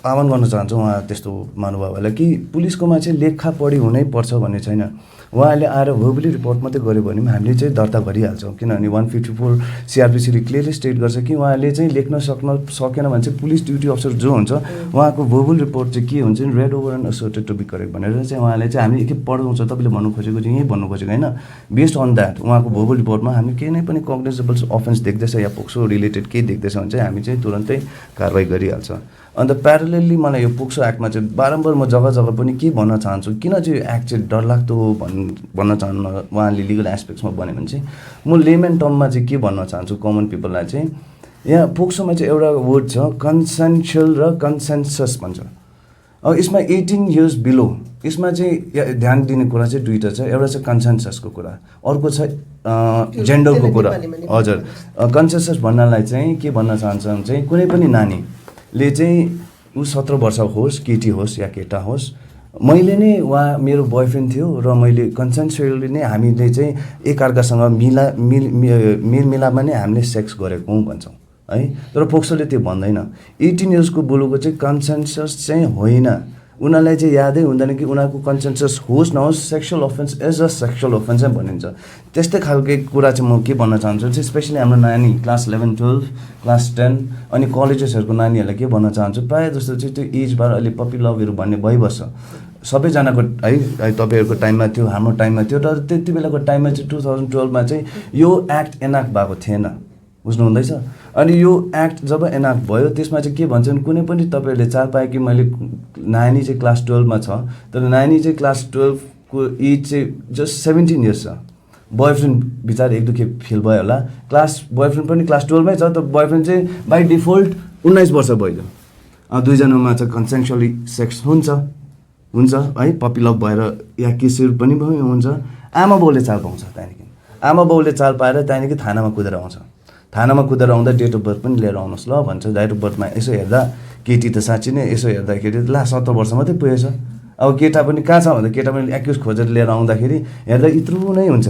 आह्वान गर्न चाहन्छु उहाँ त्यस्तो महानुभावहरूलाई कि पुलिसकोमा चाहिँ लेखा पढी हुनै पर्छ भन्ने छैन। उहाँहरूले आएर भर्बली रिपोर्ट मात्रै गऱ्यो भने पनि हामीले चाहिँ दर्ता गरिहाल्छौँ, किनभने 154 सिआरपिसीले क्लियरली स्टेट गर्छ कि उहाँले चाहिँ लेख्न सकेन भने चाहिँ पुलिस ड्युटी अफिसर जो हुन्छ उहाँको भर्बल रिपोर्ट चाहिँ के हुन्छ नि read over and asserted to be correct भनेर चाहिँ उहाँले चाहिँ हामी के पढाउँछ तपाईँले भन्नु खोजेको चाहिँ यहीँ भन्नु खोजेको होइन। बेस्ड अन द्याट उहाँको भर्बल रिपोर्टमा हामी केही नै पनि कग्निजेबल अफेन्स देख्दैछ या पोक्सो रिलेटेड केही देख्दैछ भने चाहिँ हामी चाहिँ तुरन्तै कारवाही गरिहाल्छ। अन्त प्यारलली मलाई यो पोक्सो एक्टमा चाहिँ बारम्बार म जग्गा जग्गा पनि के भन्न चाहन्छु, किन चाहिँ यो एक्ट चाहिँ डरलाग्दो भन्न चाहन्न उहाँले लिगल एस्पेक्ट्समा भन्यो भने चाहिँ म लेमन टर्ममा चाहिँ के भन्न चाहन्छु कमन पिपललाई चाहिँ यहाँ पोक्सोमा चाहिँ एउटा वर्ड छ कन्सेन्सुअल र कन्सेन्सस भन्छ। अब यसमा 18 इयर्स बिलो यसमा चाहिँ ध्यान दिने कुरा चाहिँ दुईवटा छ, एउटा चाहिँ कन्सेन्ससको कुरा, अर्को छ जेन्डरको कुरा। हजुर कन्सेन्सस भन्नलाई चाहिँ के भन्न चाहन्छ भने चाहिँ कुनै पनि नानीले चाहिँ ऊ 17 वर्ष होस् केटी होस् या केटा होस्, मैले नै उहाँ मेरो बोयफ्रेन्ड थियो र मैले कन्सेन्सुअली नै हामीले चाहिँ एकअर्कासँग मेलमिलापमा नै हामीले सेक्स गरेको हौँ भन्छौँ है। तर पोक्सोले त्यो भन्दैन। 18 इयर्सको बुलोको चाहिँ कन्सेन्सस चाहिँ होइन, उनीहरूलाई चाहिँ यादै हुँदैन कि उनीहरूको कन्सेन्सस होस् नहोस् sexual offence as a sexual offence नै भनिन्छ। त्यस्तै खालको कुरा चाहिँ म के भन्न चाहन्छु चाहिँ स्पेसली हाम्रो नानी क्लास 11, 12, क्लास 10 अनि कलेजेसहरूको नानीहरूलाई के भन्न चाहन्छु प्रायः जस्तो चाहिँ त्यो एजबार अहिले पप्पी लभहरू भन्ने भइबस्छ सबैजनाको है। तपाईँहरूको टाइममा थियो, हाम्रो टाइममा थियो, तर त्यति बेलाको टाइममा चाहिँ 2012 मा चाहिँ यो एक्ट एनाक्ट भएको थिएन, बुझ्नु हुँदैछ। अनि यो एक्ट जब एनाक्ट भयो त्यसमा चाहिँ के भन्छ भने कुनै पनि तपाईँहरूले चाल पायो कि मैले नानी चाहिँ क्लास 12 मा छ तर नानी चाहिँ क्लास 12 को एज चाहिँ जस्ट 17 इयर्स छ, बोयफ्रेन्ड बिचार एक दुई फेल भयो होला, बोयफ्रेन्ड पनि क्लास 12 मै छ, तर बोयफ्रेन्ड चाहिँ बाई डिफल्ट 19 वर्ष भयो। दुईजनामा चाहिँ कन्सेन्सुअली सेक्स हुन्छ है, पप्पी लभ भएर या केसहरू पनि हुन्छ। आमा बाउले चाल पाउँछ, त्यहाँदेखि आमा बाउले चाल पाएर त्यहाँदेखि थानामा कुदेर आउँछ, थानामा कुदेर आउँदा डेट अफ बर्थ पनि लिएर आउनुहोस् ल भन्छ। डेट अफ बर्थमा यसो हेर्दा केटी त साँच्ची नै यसो हेर्दाखेरि ला 17 वर्ष मात्रै पुगेछ। अब केटा पनि कहाँ छ भन्दा केटा पनि एक्युज खोजेर लिएर आउँदाखेरि हेर्दा यत्रो नै हुन्छ।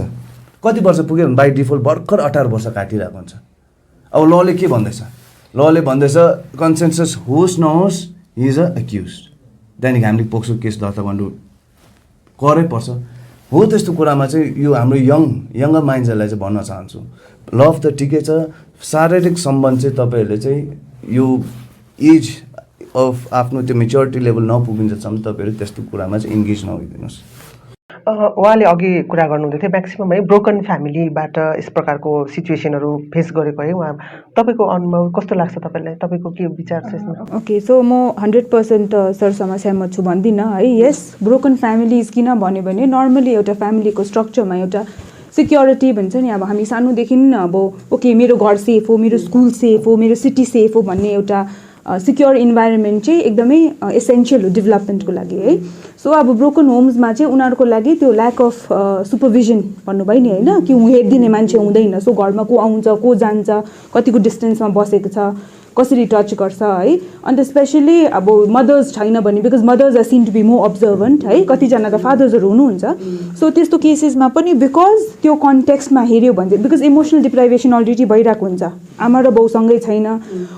कति वर्ष पुग्यो भने बाई डिफल्ट भर्खर 18 वर्ष काटिरहेको हुन्छ। अब लले के भन्दैछ, लले भन्दैछ कन्सेन्सस होस् नहोस् हि इज अ एक्युज, त्यहाँदेखि हामीले पोक्सो केस दर्ता गर्नु करै पर्छ हो। त्यस्तो कुरामा चाहिँ यो हाम्रो यङ्गर माइन्ड्सहरूलाई चाहिँ भन्न चाहन्छु लभ त ठिकै छ, शारीरिक सम्बन्ध चाहिँ तपाईँहरूले चाहिँ यो एज अफ आफ्नो त्यो मेच्योरिटी लेभल नपुगिन्जेसम्म तपाईँहरू त्यस्तो कुरामा चाहिँ इन्गेज नहोइदिनुहोस्। उहाँले अघि कुरा गर्नुहुँदै थियो म्याक्सिमम है ब्रोकन फ्यामिलीबाट यस प्रकारको सिचुएसनहरू फेस गरेको है, उहाँ तपाईँको अनुभव कस्तो लाग्छ तपाईँलाई, तपाईँको के विचार छ यसमा? ओके, सो म 100% सरसँग सहमत छु भन्दिनँ है। यस ब्रोकन फ्यामिलिज किन भन्यो भने नर्मली एउटा फ्यामिलीको स्ट्रक्चरमा एउटा सिक्योरिटी भन्छ नि, अब हामी सानोदेखि अब ओके मेरो घर सेफ हो, मेरो स्कुल सेफ हो, मेरो सिटी सेफ हो भन्ने एउटा सिक्योर इन्भाइरोमेन्ट चाहिँ एकदमै एसेन्सियल हो डेभलपमेन्टको लागि है। सो अब ब्रोकन होम्समा चाहिँ उनीहरूको लागि त्यो ल्याक अफ सुपरभिजन भन्नुभयो नि होइन, कि हेरिदिने मान्छे हुँदैन। सो घरमा को आउँछ को जान्छ, कतिको डिस्टेन्समा बसेको छ, कसरी टच गर्छ है। अन्त स्पेसली अब मदर्स छैन भने because mothers are seen to be more observant है, कतिजना त फादर्सहरू हुनुहुन्छ। सो त्यस्तो केसेसमा पनि बिकज त्यो कन्टेक्स्टमा हेऱ्यो भने चाहिँ बिकज इमोसनल डिप्राइभेसन अलरेडी भइरहेको हुन्छ, आमा र बाउसँगै छैन,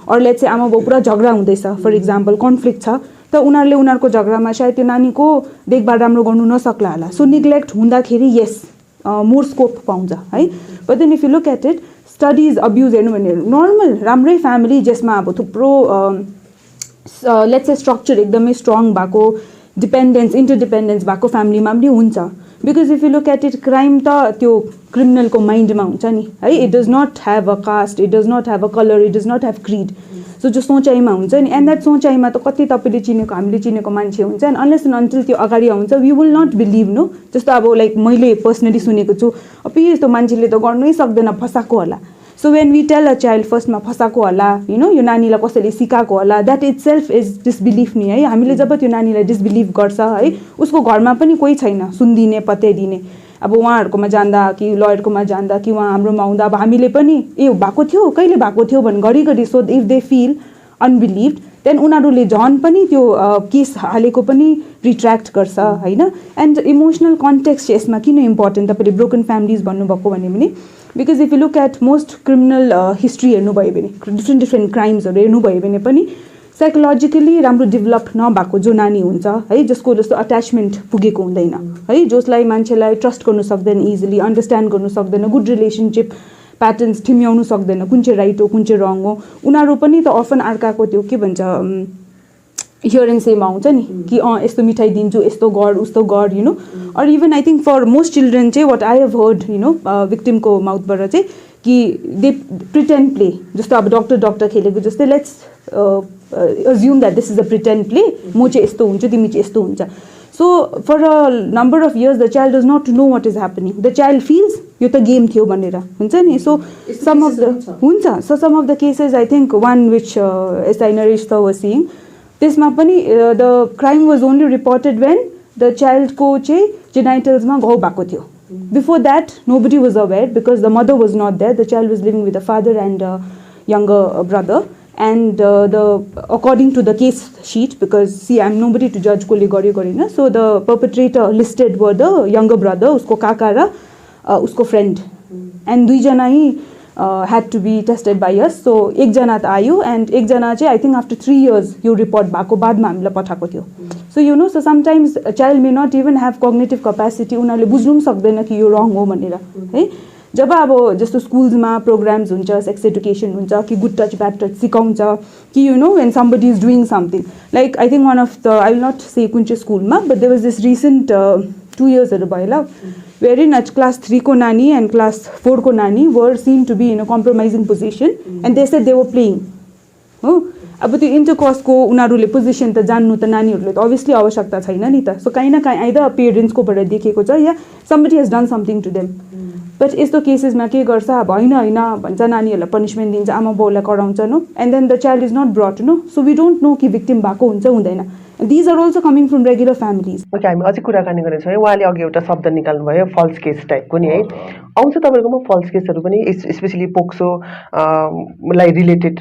अरूलाई चाहिँ आमा बाउ पुरा झगडा हुँदैछ फर इक्जाम्पल कन्फ्लिक्ट छ, त उनीहरूले उनीहरूको झगडामा सायद त्यो नानीको देखभाल राम्रो गर्नु नसक्ला होला। सो निग्लेक्ट हुँदाखेरि यस मोर स्कोप पाउँछ है। But then if you look at it studies abuse हेर्नु भने नर्मल राम्रै फ्यामिली जसमा अब थुप्रो लेट्स से स्ट्रक्चर एकदमै स्ट्रङ भएको डिपेन्डेन्स इन्टरडिपेन्डेन्स भएको फ्यामिलीमा पनि हुन्छ। Because if you look at it crime त त्यो क्रिमिनलको माइन्डमा हुन्छ नि है, it does not have a caste, it does not have a colour, it does not have creed. So जो सोचाइमा हुन्छ नि एन्ड द्याट सोचाइमा त कति तपाईँले चिनेको हामीले चिनेको मान्छे हुन्छ एन्ड अनलेस एन्ड अन्टिल त्यो अगाडि आउँछ we will not believe no. जस्तो अब लाइक मैले पर्सनली सुनेको छु अब यस्तो मान्छेले त गर्नै सक्दैन फसाएको होला। So when we tell a child फर्स्टमा फसाएको होला यु नो यो नानीलाई कसैले सिकाएको होला, द्याट इट सेल्फ इज डिसबिलिफ नि है। हामीले जब त्यो नानीलाई डिसबिलिभ गर्छ है उसको घरमा पनि कोही छैन सुनिदिने पत्याइदिने, अब उहाँहरूकोमा जाँदा कि लयरकोमा जाँदा कि उहाँ हाम्रोमा आउँदा अब हामीले पनि ए भएको थियो कहिले भएको थियो भने घरिघरि so if they feel unbelieved then उनीहरूले झन् पनि त्यो केस हालेको पनि रिट्र्याक्ट गर्छ होइन। एन्ड इमोसनल कन्टेक्स्ट यसमा किन इम्पोर्टेन्ट तपाईँले ब्रोकन फ्यामिलिज भन्नुभएको भने because if you look at most criminal history हेर्नुभयो भने डिफ्रेन्ट क्राइम्सहरू हेर्नुभयो भने पनि साइकोलोजिकली राम्रो डेभलप नभएको जो नानी हुन्छ है, जसको जस्तो अट्याचमेन्ट पुगेको हुँदैन है, जसलाई मान्छेलाई ट्रस्ट गर्नु सक्दैन, इजिली अन्डरस्ट्यान्ड गर्नु सक्दैन, गुड रिलेसनसिप प्याटर्न्स ठिम्याउनु सक्दैन, कुन चाहिँ राइट हो कुन चाहिँ रङ हो, उनीहरू पनि त अफन अर्काको त्यो के भन्छ हियर एन्ड सेमा आउँछ नि कि यस्तो मिठाई दिन्छु, यस्तो गर उस्तो गर, you know. Or even I think for most children चाहिँ what I have heard you know विक्टिमको माउथबाट चाहिँ कि दे प्रिटेन्ड प्ले, जस्तो अब डक्टर खेलेको जस्तै let's assume that this is a pretend play, म चाहिँ यस्तो हुन्छ तिमी चाहिँ यस्तो हुन्छ. So for a number of years the child does not know what is happening. The child feels यो त गेम थियो भनेर हुन्छ नि. So some of the cases I think one which SI Naresh was seeing, त्यसमा पनि the crime was only reported when the child को चाहिँ genitals मा घाउ भएको थियो. Before that nobody was aware because the mother was not there. The child was living with the father and younger brother. And according to the case sheet, because see I'm nobody to judge kole garyo garena, so the perpetrator listed were the younger brother, usko kaka ra usko friend, and दुई जना ही had to be tested by us. So एक जना त आयो and एक जना चाहिँ I think after 3 years यो report भएको बादमा हामीलाई पठाएको थियो. So you know, so sometimes a child may not even have cognitive capacity, उनीहरूले बुझ्नु पनि सक्दैन कि यो रङ हो भनेर है. जब अब जस्तो स्कुल्समा प्रोग्राम्स हुन्छ, सेक्स एडुकेसन हुन्छ कि गुड टच ब्याड टच सिकाउँछ कि you know when somebody is doing something like I think one of the I will not say कुन चाहिँ स्कुलमा but there was this recent 2 इयर्सहरू भयो होला वेरी नच क्लास 3 को नानी एन्ड क्लास 4 को नानी were seen to be in a compromising position and they said they were playing हो. अब त्यो इन्टरकर्सको उनीहरूले पोजिसन त जान्नु त नानीहरूले त अभियसली आवश्यकता छैन नि त. सो काहीँ न काहीँ आइदर पेरेन्ट्सकोबाट देखेको छ या somebody has done something to them. But यस्तो केसेसमा के गर्छ अब होइन भन्छ, नानीहरूलाई पनिसमेन्ट दिन्छ, आमा बाउलाई कराउँछ no, and then the child is not brought no. So we don't know कि भिक्टिम भएको हुन्छ हुँदैन. These are also coming from regular families. Okay, हामी अझै कुराकानी गर्नेछौँ है. उहाँले अघि एउटा शब्द निकाल्नुभयो फल्स केस टाइपको नि है. आउँछ तपाईँहरूकोमा फल्स केसहरू पनि, स्पेसली पोक्सो लाई रिलेटेड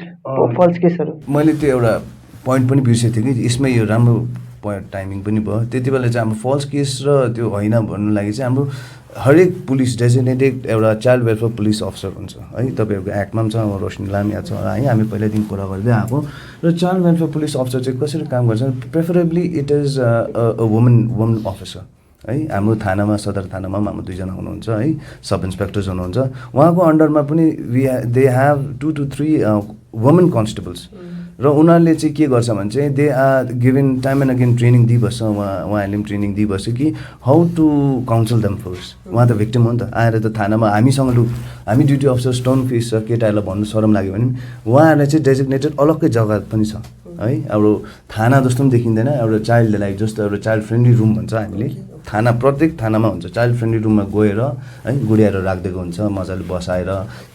फल्स केसहरू? मैले त्यो एउटा पोइन्ट पनि बिर्सेको थिएँ कि यसमै यो राम्रो टाइमिङ पनि भयो. त्यति बेला चाहिँ हाम्रो फल्स केस र त्यो होइन भन्नु लागि चाहिँ हाम्रो हरेक पुलिस डेजिग्नेटेड एउटा चाइल्ड वेलफेयर पुलिस अफिसर हुन्छ है. तपाईँहरूको एक्टमा पनि छ, रोशनीला पनि छ है, हामी पहिल्यैदेखि कुरा गर्दै आएको. र चाइल्ड वेलफेयर पुलिस अफिसर चाहिँ कसरी काम गर्छ, preferably it is a woman officer है. हाम्रो थानामा, सदर थानामा पनि हाम्रो 2 जना हुनुहुन्छ है, सब इन्सपेक्टर्स हुनुहुन्छ. उहाँको अन्डरमा पनि they have 2 to 3 women constables. र उनीहरूले चाहिँ के गर्छ भने चाहिँ they are given time and again training दिइबस्छ. उहाँहरूले पनि ट्रेनिङ दिइबस्छ कि how to counsel them first. उहाँ त भिक्टिम हो नि त, आएर त थानामा हामीसँग हामी ड्युटी अफिसर स्टोन फेस छ, केटाहरूलाई भन्नु शरम लाग्यो भने उहाँहरूलाई चाहिँ डेजिग्नेटेड अलग्गै जग्गा पनि छ है. अब थाना जस्तो पनि देखिँदैन, एउटा चाइल्डलाई जस्तो एउटा चाइल्ड फ्रेन्डली रुम भन्छ हामीले. थाना प्रत्येक थानामा हुन्छ, चाइल्ड फ्रेन्डली रुममा गएर है गुडियाएर राखिदिएको हुन्छ, मजाले बसाएर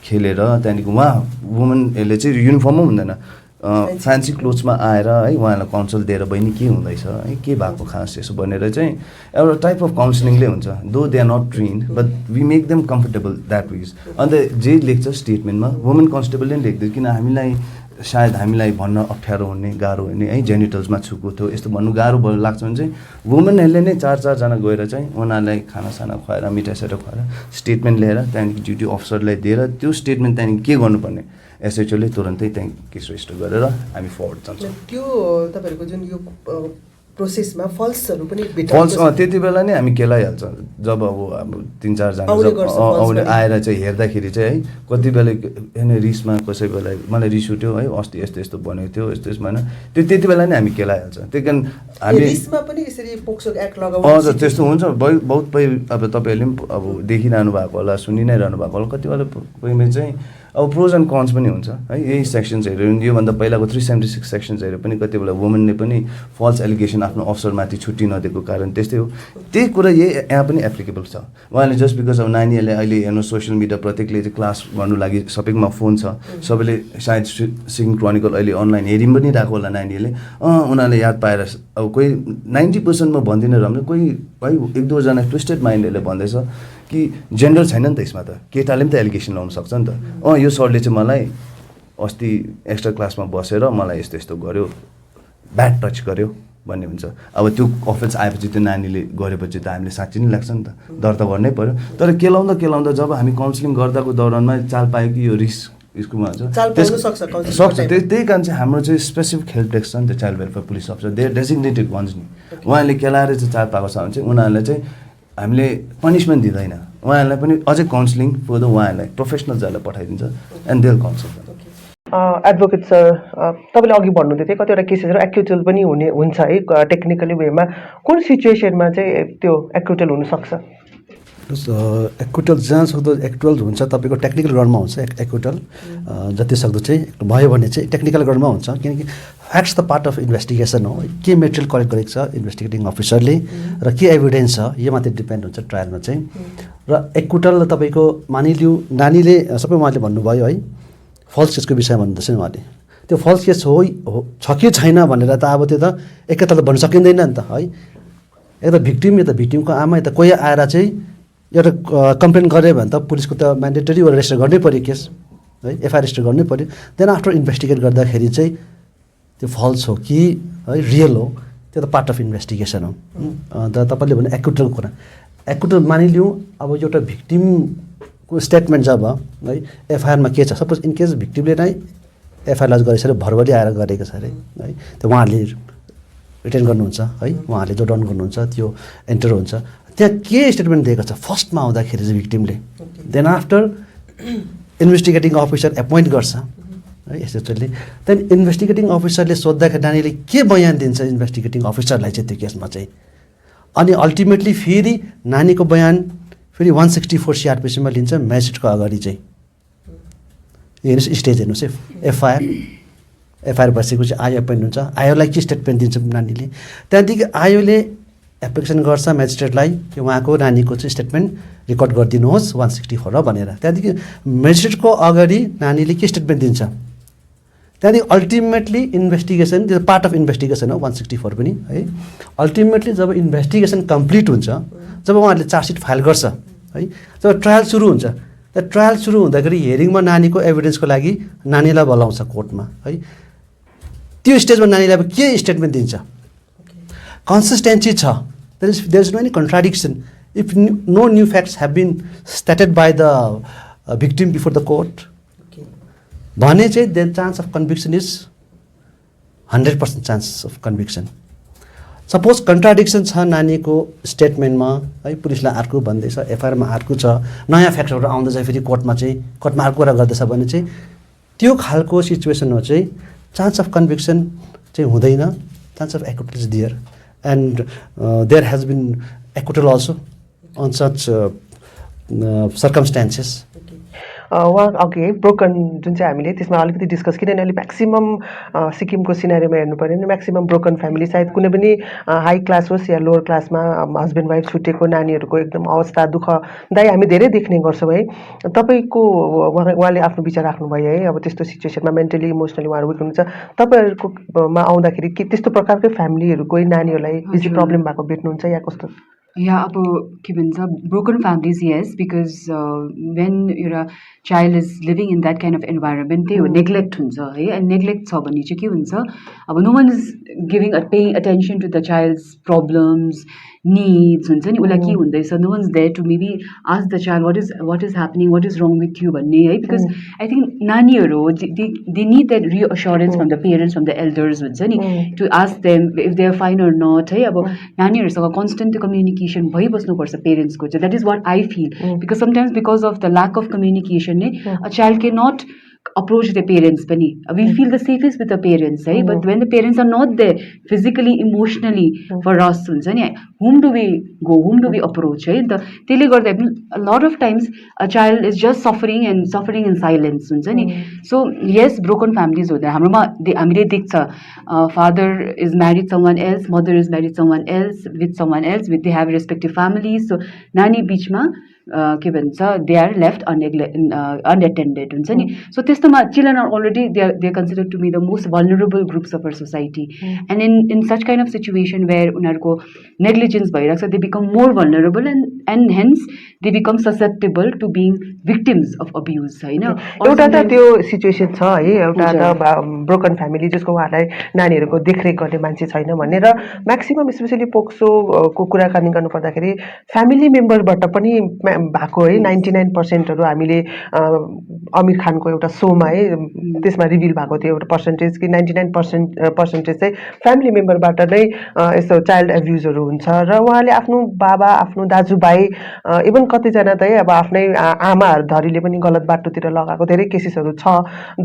खेलेर. त्यहाँदेखि उहाँ वुमेनहरूले चाहिँ युनिफर्ममै हुँदैन, फ्यान्सी क्लोथ्समा आएर है उहाँहरूलाई काउन्सिल दिएर बहिनी के हुँदैछ है, के भएको खास यसो भनेर चाहिँ एउटा टाइप अफ काउन्सिलिङले हुन्छ. Though they are not trained but we make them comfortable that with. अन्त जे लेख्छ स्टेटमेन्टमा वुमेन कन्स्टेबलले पनि लेख्दैन, किन हामीलाई सायद हामीलाई भन्न अप्ठ्यारो हुने, गाह्रो हुने है, जेनिटल्समा छुको थियो यस्तो भन्नु गाह्रो लाग्छ भने चाहिँ वुमेनहरूले नै 4-4 जना गएर चाहिँ उनीहरूलाई खानासाना खुवाएर मिठाईसाटा खुवाएर स्टेटमेन्ट लिएर त्यहाँदेखि ड्युटी अफिसरलाई दिएर त्यो स्टेटमेन्ट त्यहाँदेखि के गर्नुपर्ने एसएचओले तुरन्तै त्यहाँ केस रेजिस्टर गरेर हामी फरवर्ड जान्छौँ. त्यो तपाईँहरूको जुन यो प्रोसेसमा फल्सहरू पनि फल्स त्यति बेला नै हामी केलाइहाल्छ. जब अब 3-4 जना आउने आएर चाहिँ हेर्दाखेरि चाहिँ है कति बेला होइन रिसमा कसै बेला मलाई रिस उठ्यो है, अस्ति यस्तो यस्तो भनेको थियो यस्तो यसमा होइन, त्यो त्यति बेला नै हामी केलाइहाल्छ. त्यही कारण हामी रिसमा पनि यसरी पोक्सो एक्ट लगाउनु हजुर त्यस्तो हुन्छ. बहुत अब तपाईँहरूले पनि अब देखिरहनु भएको होला, सुनि नै रहनु भएको होला. कति बेला पहिला चाहिँ अब प्रोज एन्ड कन्स पनि हुन्छ है. यही सेक्सन्सहरू योभन्दा पहिलाको 376 सेक्सन्सहरू पनि कति बेला वुमेनले पनि फल्स एलिगेसन आफ्नो अफिसरमाथि छुट्टी नदिएको कारण त्यस्तै हो. त्यही कुरा यहाँ पनि एप्लिकेबल छ. उहाँले जस्ट बिकज अब नानीहरूले अहिले हेर्नु सोसियल मिडिया प्रत्येकले चाहिँ क्लास गर्नु लागि सबैकोमा फोन छ, सबैले सायद सिक्किम क्रोनिकल अहिले अनलाइन हेरि पनि रहेको होला नानीहरूले. उनीहरूले याद पाएर अब कोही 90% म भन्दिनँ राम्रो, कोही है 1-2 जना ट्विस्टेड माइन्डहरूले भन्दैछ कि जेन्डर छैन नि त यसमा त, केटाले पनि त एलिगेसन लाउनु सक्छ नि त. यो सरले चाहिँ मलाई अस्ति एक्स्ट्रा क्लासमा बसेर मलाई यस्तो यस्तो गर्यो, ब्याड टच गर्यो भन्ने हुन्छ. अब त्यो अफेन्स आएपछि त्यो नानीले गरेपछि त हामीले साँच्ची नै लाग्छ नि त, दर्ता गर्नै पऱ्यो. तर केलाउँदा जब हामी काउन्सिलिङ गर्दाको दौरानमा चाल पायो कि यो रिस स्कुलमा हुन्छ चाल पाउन सक्छ काउन्सिलिङ सक्छ त्यही कारण चाहिँ हाम्रो चाहिँ स्पेसिफिक हेल्प डेस्क छ नि त child welfare police officer they designated ones नि उहाँहरूले केलाएर चाहिँ चाल पाएको छ भने चाहिँ उनीहरूलाई चाहिँ हामीले पनिसमेन्ट दिँदैन उहाँहरूलाई पनि अझै काउन्सिलिङ फर द उहाँहरूलाई प्रोफेसनल जसलाई पठाइदिन्छ एन्ड देल काउन्सिल एडभोकेट सर तपाईँले अघि भन्नुहुँदै थियो कतिवटा केसेसहरू एक्युटल पनि हुन्छ है टेक्निकली वेमा कुन सिचुएसनमा चाहिँ त्यो एक्युटल हुनसक्छ एक्विटल जहाँ सक्दो एक्चुअल हुन्छ तपाईँको टेक्निकल ग्राउन्डमा हुन्छ एक्विटल जति सक्दो चाहिँ भयो भने चाहिँ टेक्निकल ग्राउन्डमा हुन्छ किनकि facts the part of investigation हो के मेटेरियल कलेक्ट गरेको छ इन्भेस्टिगेटिङ अफिसरले र के एभिडेन्स छ यो मात्रै डिपेन्ड हुन्छ ट्रायलमा चाहिँ र एक्विटल तपाईँको मानिलिउँ नानीले सबै उहाँले भन्नुभयो है फल्स केसको विषयमा भन्दैछ उहाँले त्यो फल्स केस हो छ कि छैन भनेर त अब त्यो त एकैताल भन्न सकिँदैन नि त है यता भिक्टिम यता भिक्टिमको आमा यता कोही आएर चाहिँ एउटा कम्प्लेन गऱ्यो भने त पुलिसको त म्यान्डेटरी रेजिस्टर गर्नै पऱ्यो केस है एफआइआर रेजिस्टर गर्नै पऱ्यो देन आफ्टर इन्भेस्टिगेट गर्दाखेरि चाहिँ त्यो फल्स हो कि है रियल हो त्यो त पार्ट अफ इन्भेस्टिगेसन हो अन्त तपाईँले भने एक्युटल कुरा एक्युटल मानिलिउँ अब एउटा भिक्टिमको स्टेटमेन्ट जब है एफआइआरमा के छ सपोज इन केस भिक्टिमले नै एफआइआर लज गरेको छ अरे भरबली आएर गरेको छ अरे है त्यो उहाँहरूले रिटेन गर्नुहुन्छ है उहाँहरूले जो डाउन गर्नुहुन्छ त्यो एन्टर हुन्छ त्यहाँ के स्टेटमेन्ट दिएको छ फर्स्टमा आउँदाखेरि चाहिँ भिक्टिमले then after investigating officer appoint गर्छ है एसएचओले देन इन्भेस्टिगेटिङ अफिसरले सोद्धाखेरि नानीले के बयान दिन्छ इन्भेस्टिगेटिङ अफिसरलाई चाहिँ त्यो केसमा चाहिँ अनि अल्टिमेटली फेरि नानीको बयान फेरि 164 सिआरपिसीमा लिन्छ म्याजिस्ट्रेटको अगाडि चाहिँ हेर्नुहोस् स्टेज हेर्नुहोस् है एफआइआर बसेपछि आयो एपोइन्ट हुन्छ आयोलाई के स्टेटमेन्ट दिन्छ नानीले त्यहाँदेखि आयोले एप्लिकेसन गर्छ म्याजिस्ट्रेटलाई कि उहाँको नानीको चाहिँ स्टेटमेन्ट रेकर्ड गरिदिनुहोस् 164 र भनेर त्यहाँदेखि म्याजिस्ट्रेटको अगाडि नानीले के स्टेटमेन्ट दिन्छ त्यहाँदेखि अल्टिमेटली इन्भेस्टिगेसन त्यो पार्ट अफ इन्भेस्टिगेसन हो 164 पनि है अल्टिमेटली जब इन्भेस्टिगेसन कम्प्लिट हुन्छ जब उहाँहरूले चार्जसिट फाइल गर्छ है जब ट्रायल सुरु हुन्छ र ट्रायल सुरु हुँदाखेरि हेरिङमा नानीको एभिडेन्सको लागि नानीलाई बोलाउँछ कोर्टमा है त्यो स्टेजमा नानीले अब के स्टेटमेन्ट दिन्छ consistency cha there is no any contradiction if no new facts have been stated by the victim before the court भने चाहिँ then chance of conviction is 100% chance of conviction suppose contradiction छ नानीको स्टेटमेन्टमा है पुलिसलाई अर्को भन्दैछ एफआइआरमा अर्को छ नयाँ फ्याक्टरहरू आउँदैछ फेरि कोर्टमा अर्को कुरा गर्दैछ भने चाहिँ त्यो खालको सिचुएसनमा चाहिँ चान्स अफ कन्भिक्सन चाहिँ हुँदैन chance of acquittal is there and there has been acquittal also on such circumstances. उहाँ अघि ब्रोकन जुन चाहिँ हामीले त्यसमा अलिकति डिस्कस किनभने अहिले म्याक्सिमम सिक्किमको सिनारीमा हेर्नु पऱ्यो भने म्याक्सिमम ब्रोकन फ्यामिली सायद कुनै पनि हाई क्लास होस् या लोवर क्लासमा हस्बेन्ड वाइफ छुटेको नानीहरूको एकदम अवस्था दुःखदायी हामी धेरै देख्ने गर्छौँ है तपाईँको उहाँले आफ्नो विचार राख्नुभयो है अब त्यस्तो सिचुएसनमा मेन्टली इमोसनली उहाँहरू विक हुनुहुन्छ तपाईँहरूकोमा आउँदाखेरि के त्यस्तो प्रकारकै फ्यामिलीहरू कोही नानीहरूलाई बेसी प्रब्लम भएको भेट्नुहुन्छ या कस्तो Yeah, अब के भन्छ broken families, yes, because when your child is living in that kind of environment, they neglect हुन्छ है and neglect छ भने चाहिँ के हुन्छ अब no one is paying attention to the child's problems, needs हुन्छ नि उसलाई के हुँदैछ no one's there to maybe ask the child what is happening, what is wrong with you भन्ने है because I think नानीहरू they need that reassurance from the parents, from the elders हुन्छ नि to ask them if they are fine or not है अब नानीहरूसँग constant communication भइबस्नुपर्छ पेरेन्ट्सको चाहिँ that is what I feel because sometimes because of the lack of communication a child cannot approach the parents pani we feel the safest with the parents right but when the parents are not there physically emotionally for us huncha ni whom do we approach right त्यसले गर्दा a lot of times a child is just suffering in silence huncha ni so yes broken families ho हाम्रोमा हामीले देख्छ father is married someone else mother is married someone else with they have respective families so नानी बीचमा के भन्छ they are left unattended हुन्छ नि so त्यस्तोमा children are already they are considered to be the most vulnerable groups of our society and in such kind of situation where उनीहरुको negligence भइराख्छ they become more vulnerable and hence they become susceptible to being victims of abuse हैन एउटा त त्यो situation छ है एउटा त broken family जसको उहाँलाई नानीहरुको देखरेख गर्ने मान्छे छैन भन्ने र म्याक्सिमम स्पेशली पोक्सो को कुराकानी गर्नु पर्दाखेरि फ्यामिली मेम्बरबाट पनि भएको है 99% हामीले आमिर खानको एउटा सोमा है त्यसमा रिभिल भएको थियो एउटा पर्सेन्टेज कि 99% चाहिँ फ्यामिली मेम्बरबाट नै यस्तो चाइल्ड एब्युजहरू हुन्छ र उहाँले आफ्नो बाबा आफ्नो दाजुभाइ इभन कतिजना त अब आफ्नै आमाहरू धरीले पनि गलत बाटोतिर लगाएको धेरै केसेसहरू छ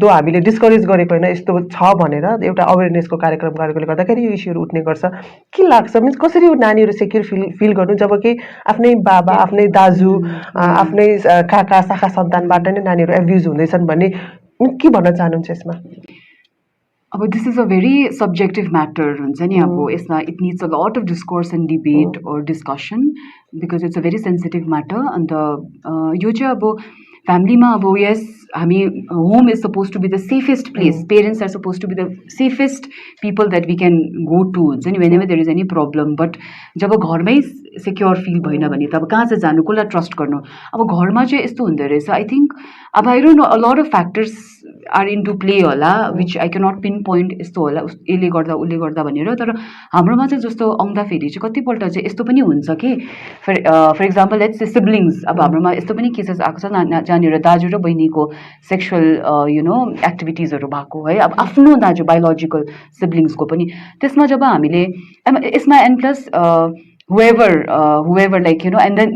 दो हामीले डिस्करेज गरेको होइन यस्तो छ भनेर एउटा अवेरनेसको कार्यक्रम गरेकोले गर्दाखेरि यो इस्युहरू उठ्ने गर्छ के लाग्छ मिन्स कसरी नानीहरू सेक्युर फिल गर्नु जब कि आफ्नै बाबा आफ्नै दाजु आफ्नै काका शाखा सन्तानबाट नै नानीहरू एब्युज हुँदैछन् भन्ने के भन्न चाहनुहुन्छ यसमा अब this is a very subjective matter हुन्छ नि अब यसमा it needs a lot of discourse and debate or discussion because it's a very sensitive matter अन्त यो चाहिँ अब फ्यामिलीमा अब यस हामी home is suppose to be the safest place parents are suppose to be the safest people that we can go to हुन्छ नि whenever there is any problem but जब घरमै सेक्योर फिल भएन भने त अब कहाँ चाहिँ जानु कसलाई ट्रस्ट गर्नु अब घरमा चाहिँ यस्तो हुँदो रहेछ आई थिङ्क अब I don't know a lot of factors are in to play होला which I can not pinpoint यस्तो होला यसले गर्दा उसले गर्दा भनेर तर हाम्रोमा चाहिँ जस्तो आउँदाखेरि चाहिँ कतिपल्ट चाहिँ यस्तो पनि हुन्छ कि फर इक्जाम्पल लेट्स सिब्लिङ्स अब हाम्रोमा यस्तो पनि केसेस आएको छ जहाँनिर दाजु र बहिनीको सेक्सुअल एक्टिभिटिजहरू भएको है अब आफ्नो दाजु बायोलोजिकल सिब्लिङ्सको पनि त्यसमा जब हामीले यसमा and plus whoever like and then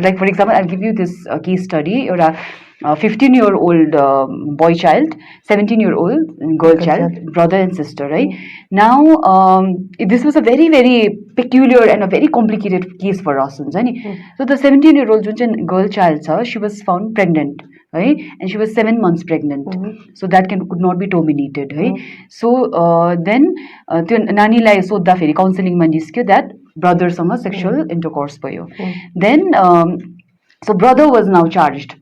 like for example I'll give you this case study एउटा 15-year-old boy child 17-year-old girl child brother and sister right now this was a very very peculiar and a very complicated case for us हुन्छ नि so the 17-year-old जुन चाहिँ girl child छ she was found pregnant right and she was 7 months pregnant so that could not be terminated right so then त्यो नानीलाई सोध्दाखेरि काउन्सिलिङमा निस्क्यो that brotherसँग sexual intercourse भयो then so brother was now charged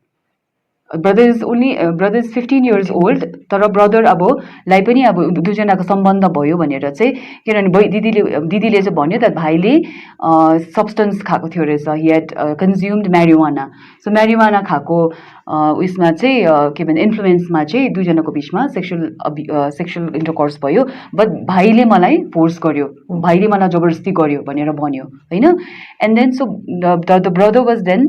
brother is 15 years old तर brother अब लाई पनि अब दुईजनाको सम्बन्ध भयो भनेर चाहिँ किनभने दिदीले चाहिँ भन्यो that भाइले substance खाएको थियो रहेछ he had consumed marijuana so marijuana खाएको उयसमा चाहिँ के भन्छ इन्फ्लुएन्समा चाहिँ दुईजनाको बिचमा सेक्सुअल इन्टरकोर्स भयो बट भाइले मलाई फोर्स गर्यो भाइले मलाई जबरजस्ती गर्यो भनेर भन्यो होइन and then so the brother was then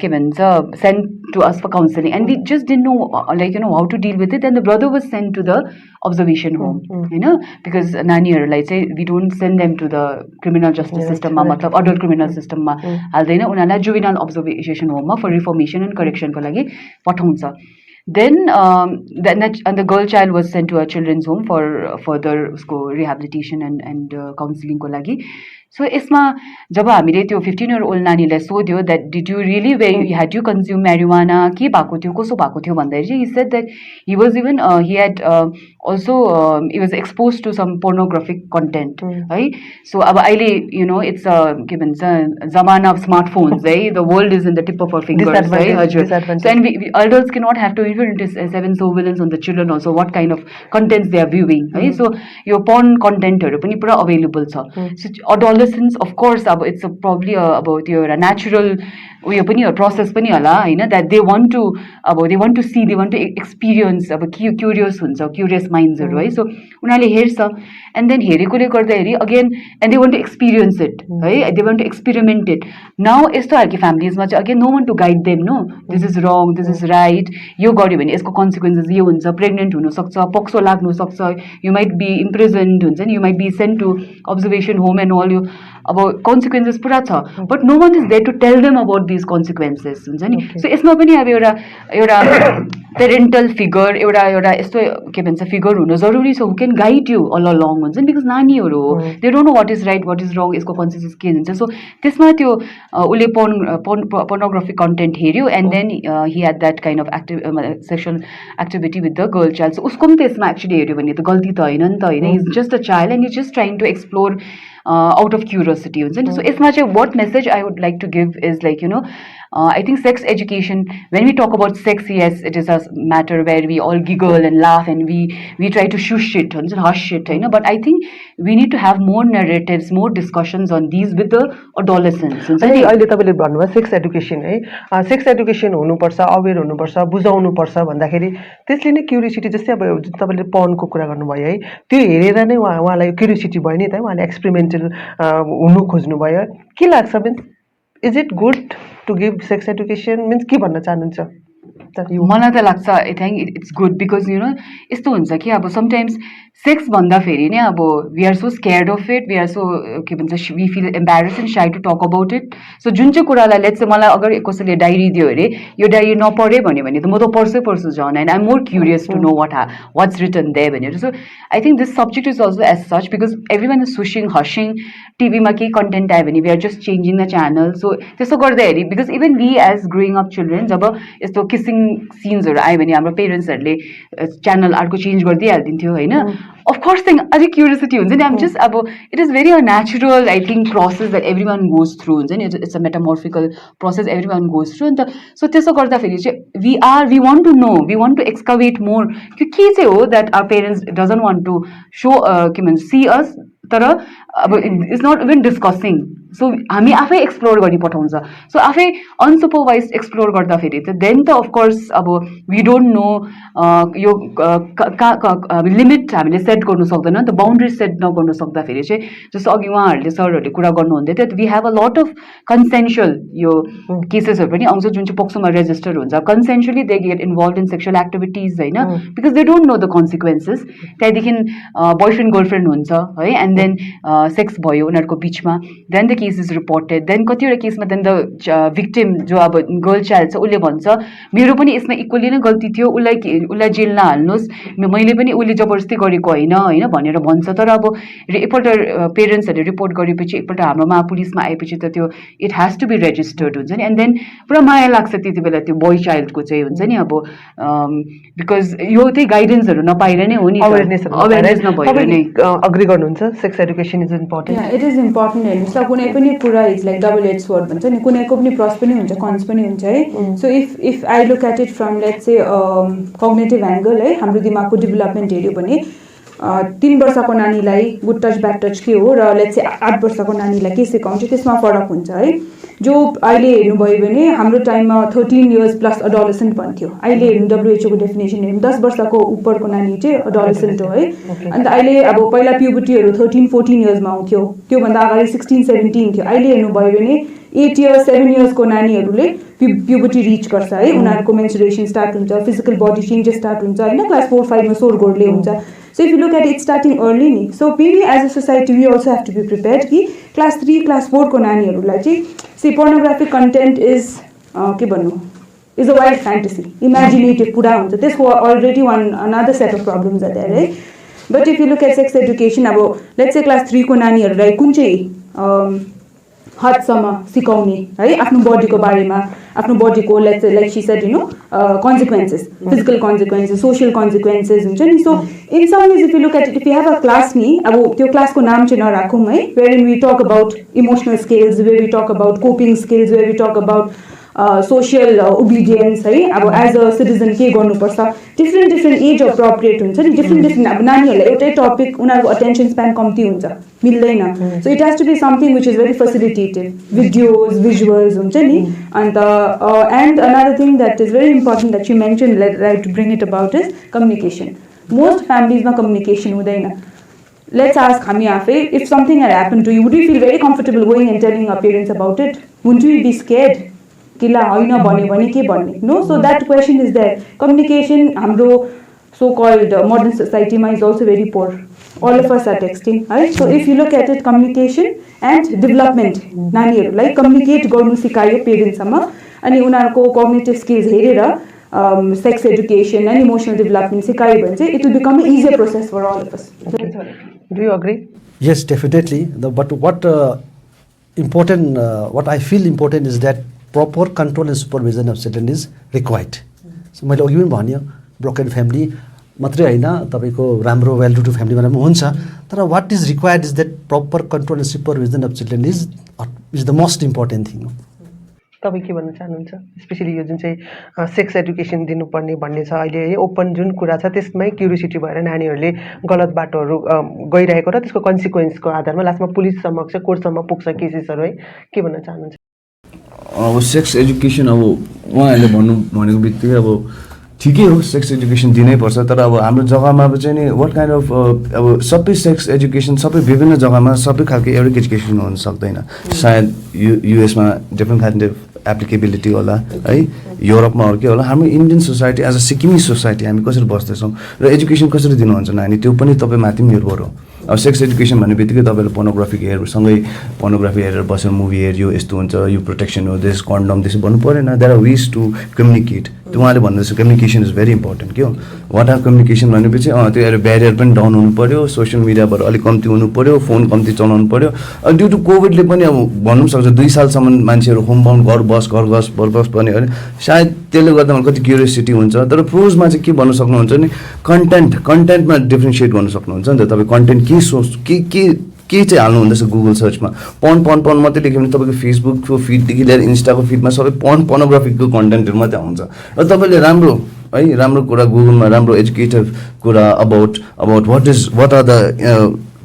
के भन्छ send to us for counselling and we just didn't know like how to deal with it and the brother was send to the observation home होइन because नानीहरूलाई चाहिँ we don't send them to the criminal justice सिस्टममा मतलब adult criminal सिस्टममा हाल्दैन उनीहरूलाई juvenile observation होममा for reformation and करेक्सनको लागि पठाउँछ then and the girl child was sent to a children's home for further उसको rehabilitation and counseling को लागि so यसमा जब हामीले त्यो 15-year-old नानीलाई सोध्यो that did you really had you consumed marijuana के भएको थियो कसो भएको थियो भन्दाखेरि चाहिँ he said that he was even he had also he was exposed to some pornographic content है so अब अहिले it's के भन्छ जमाना of smartphones है the world is in the tip of our fingers है हजुर so and we adults cannot have to even seven surveillance on the children also what kind of contents they are viewing है so यो porn contentहरू पनि पुरा available छ so adolescents of course अब it's probably about त्यो एउटा natural उयो पनि प्रोसेस पनि होला होइन that they want to see they want to experience अब क्युरियस हुन्छ क्युरियस माइन्ड्सहरू है सो उनीहरूले हेर्छ एन्ड देन हेरेकोले गर्दाखेरि again and they want to experience it है they want to experiment it now यस्तो खालको फ्यामिलीजमा चाहिँ again no one to guide them no this is wrong this is right यो गर्यो भने यसको कन्सिक्वेन्सेस यो हुन्छ प्रेग्नेन्ट हुनसक्छ पक्सो लाग्नुसक्छ यु माइट बी इम्प्रिजन्ड हुन्छ नि you might be send to observation home and all यो अब कन्सिक्वेन्सेस पुरा छ but no one is there to tell them about this consequences हुन्छ नि सो यसमा पनि अब एउटा पेरेन्टल फिगर एउटा यस्तो के भन्छ फिगर हुनु जरुरी छ who can guide you all along हुन्छ नि बिकज नानीहरू हो they don't know what is right what is wrong यसको कन्सिक्वेन्सेस के हुन्छ सो त्यसमा त्यो उसले पोर्नोग्राफिक कन्टेन्ट हेऱ्यो and then he had that kind of sexual activity with the girl child so उसको पनि त्यसमा एक्चुली हेऱ्यो भने त गल्ती त होइन नि त होइन is just a child and is just trying to explore out of curiosity हुन्छ नि so यसमा चाहिँ what message I would like to give is like I think sex education when we talk about sex yes it is a matter where we all giggle and laugh and we try to shush it हुन्छ hush it होइन but I think we need to have more narratives more discussions on these with the adolescents हुन्छ नि अहिले तपाईँले भन्नुभयो sex education है sex education हुनुपर्छ अवेर हुनुपर्छ बुझाउनुपर्छ भन्दाखेरि त्यसले नै क्युरियोसिटी जस्तै अब तपाईँले पर्नको कुरा गर्नुभयो है त्यो हेरेर नै उहाँलाई क्युरियोसिटी भयो नि त उहाँले एक्सपेरिमेन्टल हुनु खोज्नुभयो के लाग्छ is it good to give sex education means के भन्न चाहनुहुन्छ मलाई त लाग्छ I think it's good because you know यस्तो हुन्छ कि अब समटाइम्स सेक्स भन्दाखेरि नै अब we are so scared of it we are so के भन्छ we feel embarrass and shy to talk about it so जुन चाहिँ कुरालाई लेट्स चाहिँ मलाई अगर कसैले डायरी दियो अरे यो डायरी नपढे भन्यो भने त म त पढ्छु झन् होइन I am more curious to know what's written there भनेर so I think this subject is also as such because everyone is shushing hushing टिभीमा केही कन्टेन्ट आयो भने we are just changing the channel so त्यसो गर्दाखेरि because even we as growing up children जब यस्तो kissing सिन्सहरू आयो भने हाम्रो पेरेन्ट्सहरूले च्यानल अर्को चेन्ज गरिदिइहालिदिन्थ्यो होइन अफकोर्स त्यहाँ अझै क्युरियोसिटी हुन्छ नि आम जस्ट अब it is very a natural I think process that everyone goes through हुन्छ नि it's a metamorphical process everyone goes through अन्त सो त्यसो गर्दाखेरि चाहिँ we want to know we want to excavate more के चाहिँ हो that our parents doesn't want to so के भन्छ सी अस तर अब it's not even discussing so हामी आफै एक्सप्लोर गरी पठाउँछ सो आफै अनसुपरभाइज एक्सप्लोर गर्दाखेरि त देन त अफकोर्स अब वी डोन्ट नो यो लिमिट हामीले सेट गर्नु सक्दैन नि त बााउन्ड्री सेट नगर्नु सक्दाखेरि चाहिँ जस्तो अघि उहाँहरूले सरहरूले कुरा गर्नुहुँदै थियो we have a lot of consensual यो केसेसहरू पनि आउँछ जुन चाहिँ पोक्सोमा रेजिस्टर हुन्छ consensually they get involved in sexual activities होइन because they don't know the consequences त्यहाँदेखि बोयफ्रेन्ड गर्लफ्रेन्ड हुन्छ है एन्ड देन सेक्स भयो उनीहरूको बिचमा then the case is reported then कतिवटा केसमा देन द भिक्टिम जो अब गर्ल चाइल्ड छ उसले भन्छ मेरो पनि यसमा इक्वली नै गल्ती थियो उसलाई जेल नहाल्नुहोस् मैले पनि उसले जबरजस्ती गरेको होइन भनेर भन्छ तर अब एकपल्ट पेरेन्ट्सहरूले रिपोर्ट गरेपछि एकपल्ट हाम्रोमा पुलिसमा आएपछि त त्यो it has to be registered हुन्छ नि एन्ड देन पुरा माया लाग्छ त्यति बेला त्यो बोय चाइल्डको चाहिँ हुन्छ नि अब बिकज यो त्यही गाइडेन्सहरू नपाएर नै हो नि अवेरनेस नभएर नै अग्री गर्नुहुन्छ sex education is important it is important हेर्नुहोस् न कुनै पनि कुरा इज लाइक डबल एज स्वord भन्छ नि कुनैको पनि प्लस पनि हुन्छ कन्स पनि हुन्छ है so if I look at it from let's say cognitive angle है हाम्रो दिमागको डेभलपमेन्ट हेऱ्यो भने 3 वर्षको नानीलाई गुड टच ब्याड टच के हो र लेट्स से 8 वर्षको नानीलाई के सिकाउँछ त्यसमा फरक हुन्छ है जो अहिले हेर्नुभयो भने हाम्रो टाइममा 13 इयर्स प्लस अडोलेसेन्ट भन्थ्यो अहिले हेर्नु WHO को डेफिनेसन हेर्नु 10 वर्षको उपरको नानी चाहिँ अडोलेसेन्ट हो है अन्त अहिले अब पहिला प्युबर्टीहरू 13-14 इयर्समा आउँथ्यो त्योभन्दा अगाडि 16-17 थियो अहिले हेर्नुभयो भने 8 इयर्स 7 इयर्सको नानीहरूले प्युबर्टी रिच गर्छ है उनीहरूको मेन्सुरेसन स्टार्ट हुन्छ फिजिकल बडी चेन्जेस स्टार्ट हुन्छ होइन क्लास 4-5 मा सोरगोडले हुन्छ so if you look at it starting early नि so maybe as a society we also have to be prepared कि क्लास 3 क्लास 4 को नानीहरूलाई चाहिँ सी पोर्नोग्राफिक कन्टेन्ट इज के भन्नु is a wild fantasy imaginative कुरा हुन्छ त्यसको already another set of problems are there है but if you look at sex education अब लेट्स से क्लास 3 को नानीहरूलाई कुन चाहिँ हदसम्म सिकाउने है आफ्नो बडीको बारेमा आफ्नो बडीको like she said you know consequences physical consequences social consequences हुन्छ नि so in some ways if you look at it if you have a class नि अब त्यो क्लासको नाम चाहिँ नराखौँ है where in we talk about emotional skills where we talk about coping skills where we talk about social obedience है अब एज अ सिटिजन के गर्नुपर्छ डिफ्रेन्ट एज अप्रोप्रिएट हुन्छ नि डिफ्रेन्ट अब नानीहरूलाई एउटै टपिक उनीहरूको अटेन्सन स्प्यान कम्ती हुन्छ मिल्दैन so it has to be something which is very facilitated videos visuals हुन्छ नि अन्त and another thing that is very important that you mention like to bring it about is communication most फ्यामिलीजमा communication हुँदैन let's ask हामी आफै if something had happened to you would you feel very comfortable going and telling our parents about it wouldn't you be scared कि ला होइन भन्यो भने के भन्ने no so that question is that communication हाम्रो सो कल्ड मोडर्न सोसाइटीमा is also very poor all of us are texting है so if you look at it communication and development नानीहरूलाई कम्युनिकेट गर्नु सिकायो पेरेन्ट्ससम्म अनि उनीहरूको कग्निटिभ स्किल्स हेरेर sex education and emotional development सिकायो भने चाहिँ it will become a easier process for all of us do you agree Yes, definitely. But what important, what I feel important is that proper control and supervision of children is required. So मैले अघि पनि भन्यो broken family मात्रै होइन तपाईँको राम्रो well to do फ्यामिलीमा पनि हुन्छ तर what is required is that proper control and supervision of children is the most important thing हो तपाईँ के भन्न चाहनुहुन्छ स्पेसली यो जुन चाहिँ सेक्स एडुकेसन दिनुपर्ने भन्ने छ अहिले है ओपन जुन कुरा छ त्यसमै क्युरियोसिटी भएर नानीहरूले गलत बाटोहरू गइरहेको र त्यसको कन्सिक्वेन्सको आधारमा लास्टमा पुलिस समक्ष कोर्टसम्म पुग्छ केसेसहरू है के भन्न चाहनुहुन्छ अब सेक्स एजुकेसन अब उहाँहरूले भनेको बित्तिकै अब ठिकै हो सेक्स एजुकेसन दिनैपर्छ, तर अब हाम्रो जग्गामा अब चाहिँ नि वाट काइन्ड अफ अब सबै सेक्स एजुकेसन सबै विभिन्न जग्गामा सबै खालको एउटै एजुकेसन हुन सक्दैन। सायद युएसमा डिफ्रेन्ट काइन्ड अफ एप्लिकेबिलिटी होला है, युरोपमा अर्कै होला। हाम्रो Indian society as a Sikkimi society हामी कसरी बस्दैछौँ र एजुकेसन कसरी दिनुहुन्छ नानी, त्यो पनि तपाईँ माथि निर्भर हो। अब सेक्स एजुकेसन भन्ने बित्तिकै तपाईँले पोर्नोग्राफी हेर्सँगै पोर्नोग्राफी हेरेर बसेर मुभी हेऱ्यो यस्तो हुन्छ, यो प्रोटेक्सन हो, दिस कन्डम त्यसो भन्नु परेन। There are ways to communicate. त्यो उहाँले भन्दैछ कम्युनिकेसन इज भेरी इम्पोर्टेन्ट के हो। वाट आर कम्युनिकेसन भनेपछि त्यो एउटा ब्यारियर पनि डाउन हुनु पऱ्यो, सोसियल मिडियाबाट अलिक कम्ती हुनु पऱ्यो, फोन कम्ती चलाउनु पऱ्यो। ड्यु टु कोभिडले पनि अब भन्नु सक्छ 2 सालसम्म मान्छेहरू होमबाउन्ड घर बस भन्यो भने सायद त्यसले गर्दा कति क्युरियोसिटी हुन्छ। तर प्रोजमा चाहिँ के भन्नु सक्नुहुन्छ भने कन्टेन्टमा डिफ्रेन्सिएट गर्नु सक्नुहुन्छ नि त। तपाईँ कन्टेन्ट के चाहिँ हाल्नु हुँदैछ गुगल सर्चमा, पन मात्रै लेख्यो भने तपाईँको फेसबुकको फिडदेखि लिएर इन्स्टाको फिडमा सबै पोर्नोग्राफीको कन्टेन्टहरू मात्रै आउँछ। र तपाईँले राम्रो कुरा गुगलमा राम्रो एजुकेटिभ कुरा about what are the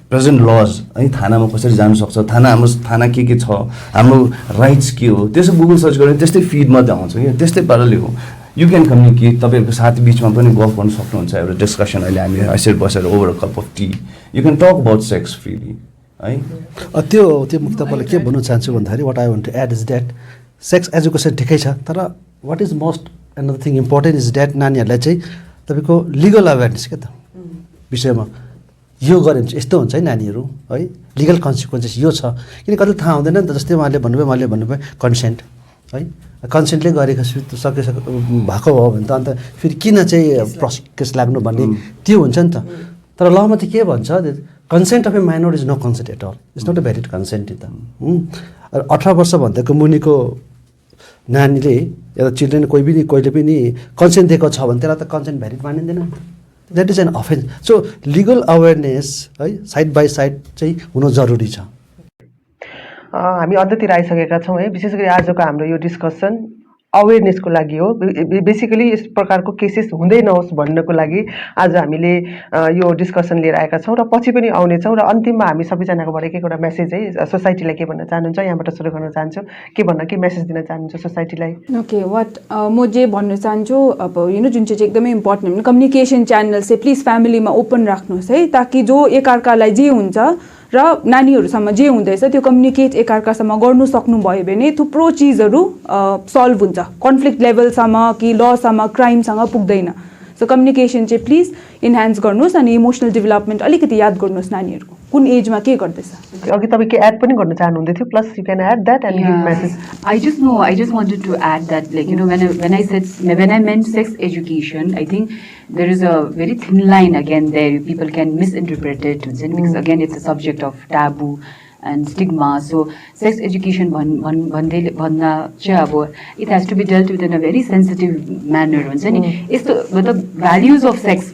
present laws है, थानामा कसरी जानु सक्छ, हाम्रो थाना के छ, हाम्रो राइट्स के हो, त्यसो गुगल सर्च गऱ्यो भने त्यस्तै फिड मात्रै आउँछ क्या। त्यस्तै पाराले हो यु क्यान कम्युनिकेट। तपाईँहरूको साथी बिचमा पनि गफ गर्नु सक्नुहुन्छ, एउटा डिस्कसन। अहिले हामी यसरी बसेर over a cup of tea you can talk about sex freely है। त्यो म तपाईँलाई के भन्न चाहन्छु भन्दाखेरि what I want to add is that sex education ठिकै छ, तर what is most another thing important is that नानीहरूलाई चाहिँ तपाईँको लिगल अवेरनेस क्या त विषयमा यो गऱ्यो भने चाहिँ यस्तो हुन्छ है नानीहरू है, लिगल कन्सिक्वेन्सेस यो छ। किन कति थाहा हुँदैन नि त। जस्तै उहाँले भन्नुभयो कन्सेन्ट है, कन्सेन्टले गरेको भएको हो भने त अन्त फेरि किन चाहिँ केस लाग्नु भन्ने त्यो हुन्छ नि त। तर लमा चाहिँ के भन्छ, consent of a minor is no consent at all, it's not a valid consent नि त। 18 वर्षभन्दाको मुनिको नानीले या चिल्ड्रेन कहिले पनि कन्सेन्ट दिएको छ भने त्यसलाई त कन्सेन्ट भ्यालिड मानिँदैन। That is an offence. So legal awareness है साइड बाई साइड चाहिँ हुनु जरुरी छ। हामी अन्त्यतिर आइसकेका छौँ है। विशेष गरी आजको हाम्रो यो डिस्कसन अवेरनेसको लागि हो। बेसिकली यस प्रकारको केसेस हुँदै नहोस् भन्नको लागि आज हामीले यो डिस्कसन लिएर आएका छौँ र पछि पनि आउनेछौँ। र अन्तिममा हामी सबैजनाकोबाट एक एउटा मेसेज है सोसाइटीलाई के भन्न चाहनुहुन्छ, यहाँबाट सुरु गर्न चाहन्छु। के मेसेज दिन चाहनुहुन्छ सोसाइटीलाई? ओके, म जे भन्न चाहन्छु अब जुन चाहिँ एकदमै इम्पोर्टेन्ट कम्युनिकेसन च्यानल चाहिँ प्लिज फ्यामिलीमा ओपन राख्नुहोस् है, ताकि जो एकअर्कालाई जे हुन्छ र नानीहरूसम्म जे हुँदैछ त्यो कम्युनिकेट एकअर्कासँग गर्नु सक्नुभयो भने थुप्रो चिजहरू सल्भ हुन्छ। कन्फ्लिक्ट लेभलसम्म कि लसम्म क्राइमसँग पुग्दैन। सो कम्युनिकेसन चाहिँ प्लिज इन्हान्स गर्नुहोस् अनि इमोसनल डेभलपमेन्ट अलिकति याद गर्नुहोस् नानीहरूको कुन एजमा के गर्दैछ। अघि तपाईँ के एड पनि गर्न चाहनुहुँदै थियो, plus you can add that and give message. I just wanted to add that, like, when I meant sex education, I think there is a very thin line again there. People can misinterpret it because again it's a subject of taboo and stigma. So sex education it has to be dealt with in a very sensitive manner. The values of sex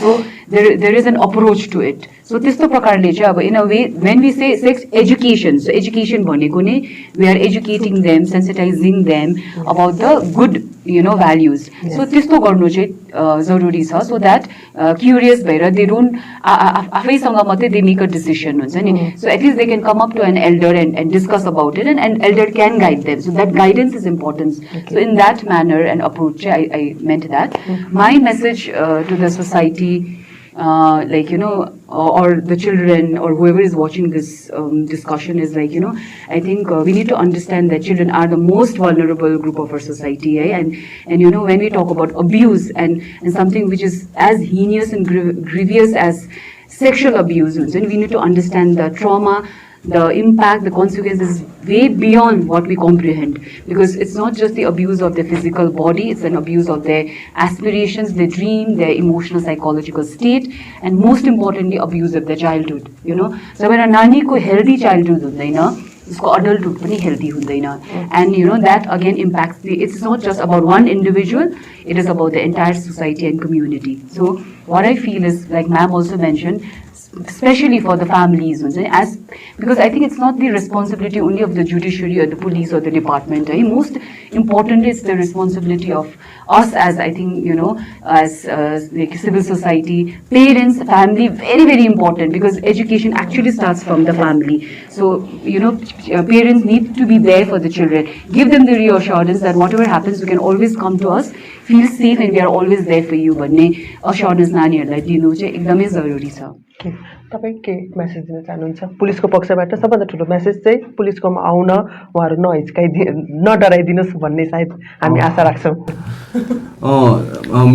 so there is an approach to it. So in a way, when we say sex education, so education we are educating them, sensitizing them about the good values. Yes. So this zaruri cha, so that curious bhaera they don't they make a decision. So at least they can come up to an elder and discuss about it, and elder can guide them. So that guidance is important. Okay. So in that manner and approach, I meant that. My message to the society, or the children or whoever is watching this discussion is I think we need to understand that children are the most vulnerable group of our society, and when we talk about abuse and something which is as heinous and grievous as sexual abuse, we need to understand the trauma, the impact, the consequences way beyond what we comprehend, because it's not just the abuse of their physical body, it's an abuse of their aspirations, their dream, their emotional psychological state, and most importantly abuse of their childhood. So when a nani ko healthy childhood usko adulthood pani healthy hundaina, and that again impacts it's not just about one individual, it is about the entire society and community. So what I feel is, like ma'am also mentioned, especially for the families, as because I think it's not the responsibility only of the judiciary or the police or the department. Most importantly, it's the responsibility of us as, I think, as like civil society, parents, family, very, very important, because education actually starts from the family. So, parents need to be there for the children. Give them the reassurance that whatever happens, you can always come to us, feel safe, and we are always there for you. भन्ने assurance नानीहरूलाई दिनु चाहिँ एकदमै जरुरी छ। तपाईँ के message दिन चाहनुहुन्छ? पुलिसको पक्षबाट सबभन्दा ठुलो मेसेज चाहिँ पुलिसकोमा आउन उहाँहरू नडराइदिनुहोस् भन्ने सायद हामी आशा राख्छौँ।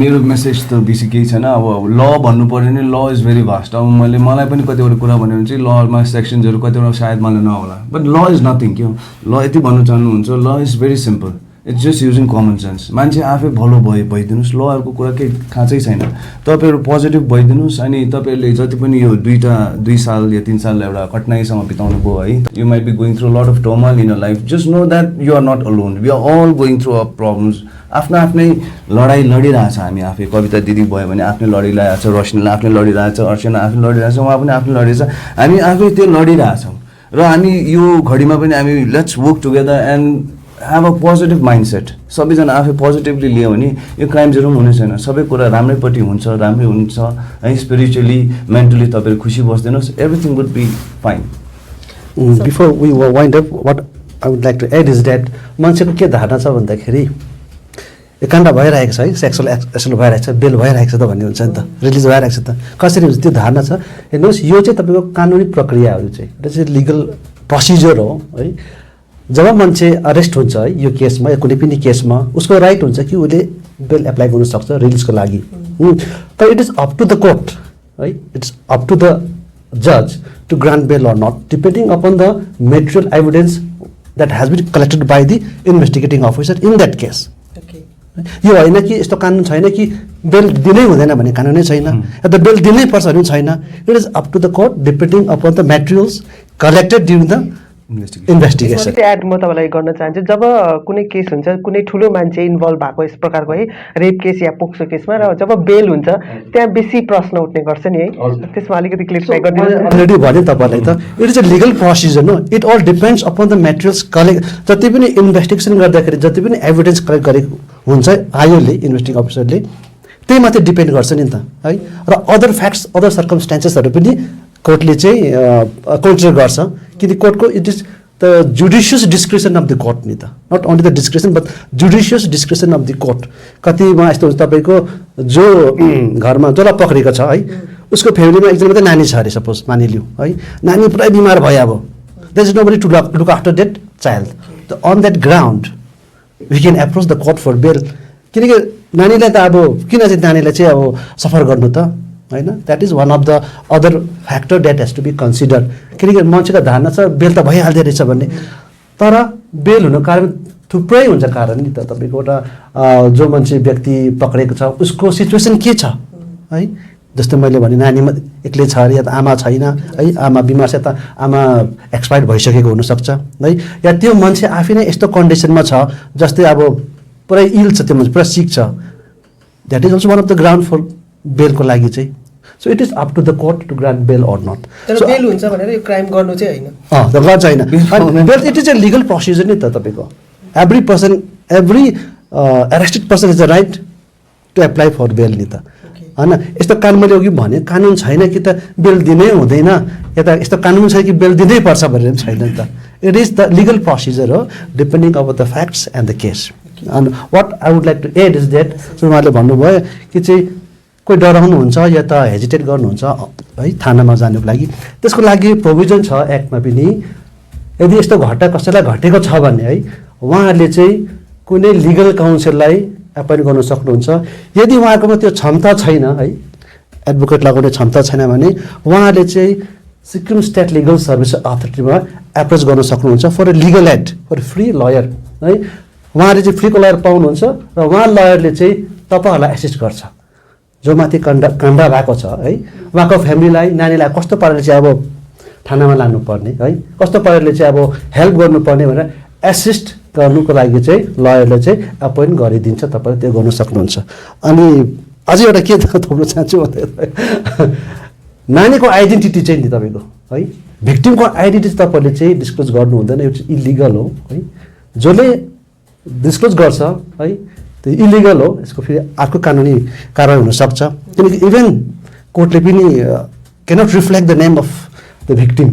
मेरो मेसेज त बेसी केही छैन। अब ल भन्नु पर्यो भने ल इज भेरी भास्ट। अब मलाई पनि कतिवटा कुरा भन्यो भने चाहिँ लमा सेक्सन्सहरू कतिवटा सायद मलाई नहोला, बट ल इज नथिङ के हो। ल यति भन्नु चाहनुहुन्छ, law is very simple, it's just using common sense. मान्छे आफै भलो भइदिनुहोस्, लहरूको कुरा केही खाँचै छैन। तपाईँहरू पोजिटिभ भइदिनुहोस्, अनि तपाईँहरूले जति पनि यो 2 साल या 3 साल एउटा कठिनाइसँग बिताउनु भयो है, you might be going through lot of turmoil in a life, just know that you are not alone, we are all going through a problems. आफ्नो आफ्नै लडाइँ लडिरहेछ। हामी आफै कविता दिदी भयो भने आफ्नै लडिरहेको छ, रोशनीला आफ्नै लडिरहेको छ, अर्चना आफ्नै लडिरहेको छ, उहाँ पनि आफ्नै लडिरहेछ। हामी आफै त्यो लडिरहेछौँ र हामी यो घडीमा पनि हामी let's work together and have a positive mindset. सबैजना आफै पोजिटिभली लियो भने यो क्राइम्सहरू पनि हुने छैन। सबै कुरा राम्रैपट्टि हुन्छ, राम्रै हुन्छ है। स्पिरिचुअली, मेन्टली तपाईँहरू खुसी बस्दिनुहोस्, everything would be fine. Before we wind up, what I would like to add is that मान्छेको के धारणा छ भन्दाखेरि यो काण्ड भइरहेको छ है, सेक्सुअल एसल्ट भइरहेको छ, बेल भइरहेको छ त भन्ने हुन्छ नि त, रिलिज भइरहेको छ त, कसरी हुन्छ त्यो धारणा छ। हेर्नुहोस्, यो चाहिँ तपाईँको कानुनी प्रक्रियाहरू चाहिँ, एउटा चाहिँ लिगल प्रोसिजर हो है। जब मान्छे अरेस्ट हुन्छ है यो केसमा या कुनै पनि केसमा, उसको राइट हुन्छ कि उसले बेल एप्लाई गर्नु सक्छ रिलिजको लागि। तर it is up to the court है, इट्स अप टु द जज to grant bail or not, depending upon the material evidence that has been collected by the investigating officer in that case. यो होइन कि यस्तो कानुन छैन कि बेल दिनै हुँदैन भन्ने कानुनै छैन, या त बेल दिनै पर्छ भन्ने छैन। It is up to the court depending upon the materials collected during the investigation. Add म तपाईँलाई गर्न चाहन्छु, जब कुनै केस हुन्छ, कुनै ठुलो मान्छे इन्भल्भ भएको यस प्रकारको है रेप केस या पोक्सो केसमा, र जब बेल हुन्छ त्यहाँ बेसी प्रश्न उठ्ने गर्छ नि है, त्यसमा अलिकति क्लियरिफाई गरिदिनु। अलरेडी भने तपाईँलाई त it is a legal procedure no, it all depends upon the materials collect. जति पनि इन्भेस्टिगेसन गर्दाखेरि जति पनि एभिडेन्स कलेक्ट गरेको हुन्छ आयोले, इन्भेस्टिगेटिङ अफिसरले, त्यही मात्रै डिपेन्ड गर्छ नि त है। र अदर फ्याक्ट्स, अदर सर्कमस्टान्सेसहरू पनि कोर्टले चाहिँ कन्सिडर गर्छ, किनकि कोर्टको it is the judicious discretion of the court नि त, not only the discretion but judicious discretion of the court. कतिमा यस्तो हुन्छ तपाईँको जो घरमा जसलाई पक्रेको छ है, उसको फ्यामिलीमा एकजना मात्रै नानी छ अरे, सपोज मानिलिउँ है, नानी पुरै बिमार भयो, अब there is nobody to look after that child, on that ground we can approach the court for bail. किनकि नानीलाई त अब किन चाहिँ नानीलाई चाहिँ अब सफर गर्नु त होइन, that is one of the other factor that has to be consider. किनकि मान्छेको धारणा छ बेल त भइहाल्दो रहेछ भन्ने, तर बेल हुनु कारण थुप्रै हुन्छ कारण नि त। तपाईँको एउटा जो मान्छे व्यक्ति पक्रेको छ उसको सिचुएसन के छ है, जस्तै मैले भने नानी एक्लै छ अरे, या त आमा छैन है, आमा बिमार छ, या त आमा एक्सपायर भइसकेको हुनसक्छ है, या त्यो मान्छे आफै नै यस्तो कन्डिसनमा छ जस्तै अब पुरै इल छ, त्यो मान्छे पुरा सिक छ, that is also one of the ground for बेलको लागि चाहिँ। So it is up to the court to grant bail or not. तर बेल हुन्छ भनेर यो क्राइम गर्नु चाहिँ होइन, गर्छ होइन, bail it is a legal procedure नि त। तपाईँको every person, every arrested person is the right to apply for bail नि त होइन। यस्तो कानुन मैले अघि भने कानुन छैन कि त बेल दिनै हुँदैन, या त यस्तो कानुन छैन कि बेल दिनै पर्छ भनेर पनि छैन नि त। It is the legal procedure हो, depending up the facts and the case. And what I would like to add is that, उहाँले भन्नुभयो कि चाहिँ कोही डराउनुहुन्छ या त हेजिटेट गर्नुहुन्छ है थानामा जानुको लागि, त्यसको लागि प्रोभिजन छ एक्टमा पनि। यदि यस्तो घटना कसैलाई घटेको छ भने है, उहाँहरूले चाहिँ कुनै लिगल काउन्सिललाई एपोइन्ट गर्न सक्नुहुन्छ। यदि उहाँकोमा त्यो क्षमता छैन है, एडभोकेट लगाउने क्षमता छैन भने उहाँहरूले चाहिँ सिक्किम स्टेट लिगल सर्भिस अथोरिटीमा एप्रोच गर्न सक्नुहुन्छ for a legal aid, for free lawyer है। उहाँले चाहिँ फ्रीको लयर पाउनुहुन्छ र उहाँ लयरले चाहिँ तपाईँहरूलाई एसिस्ट गर्छ। जो माथि काण्ड भएको छ है, उहाँको फ्यामिलीलाई, नानीलाई कस्तो पाराले चाहिँ अब थानामा लानुपर्ने है, कस्तो पाराले चाहिँ अब हेल्प गर्नुपर्ने भनेर एसिस्ट गर्नुको लागि चाहिँ लयरले चाहिँ एपोइन्ट गरिदिन्छ, तपाईँले त्यो गर्न सक्नुहुन्छ। अनि अझै एउटा के थप्न चाहन्छु भन्दा नानीको आइडेन्टिटी चाहिँ नि तपाईँको है भिक्टिमको आइडेन्टिटी तपाईँले चाहिँ डिस्क्लोज गर्नु हुँदैन, यो चाहिँ इलिगल हो है। जसले डिस्क्लोज गर्छ है त्यो इलिगल हो, यसको फेरि अर्को कानुनी कारवाही हुनसक्छ, किनकि इभन कोर्टले पनि cannot reflect the name of the victim.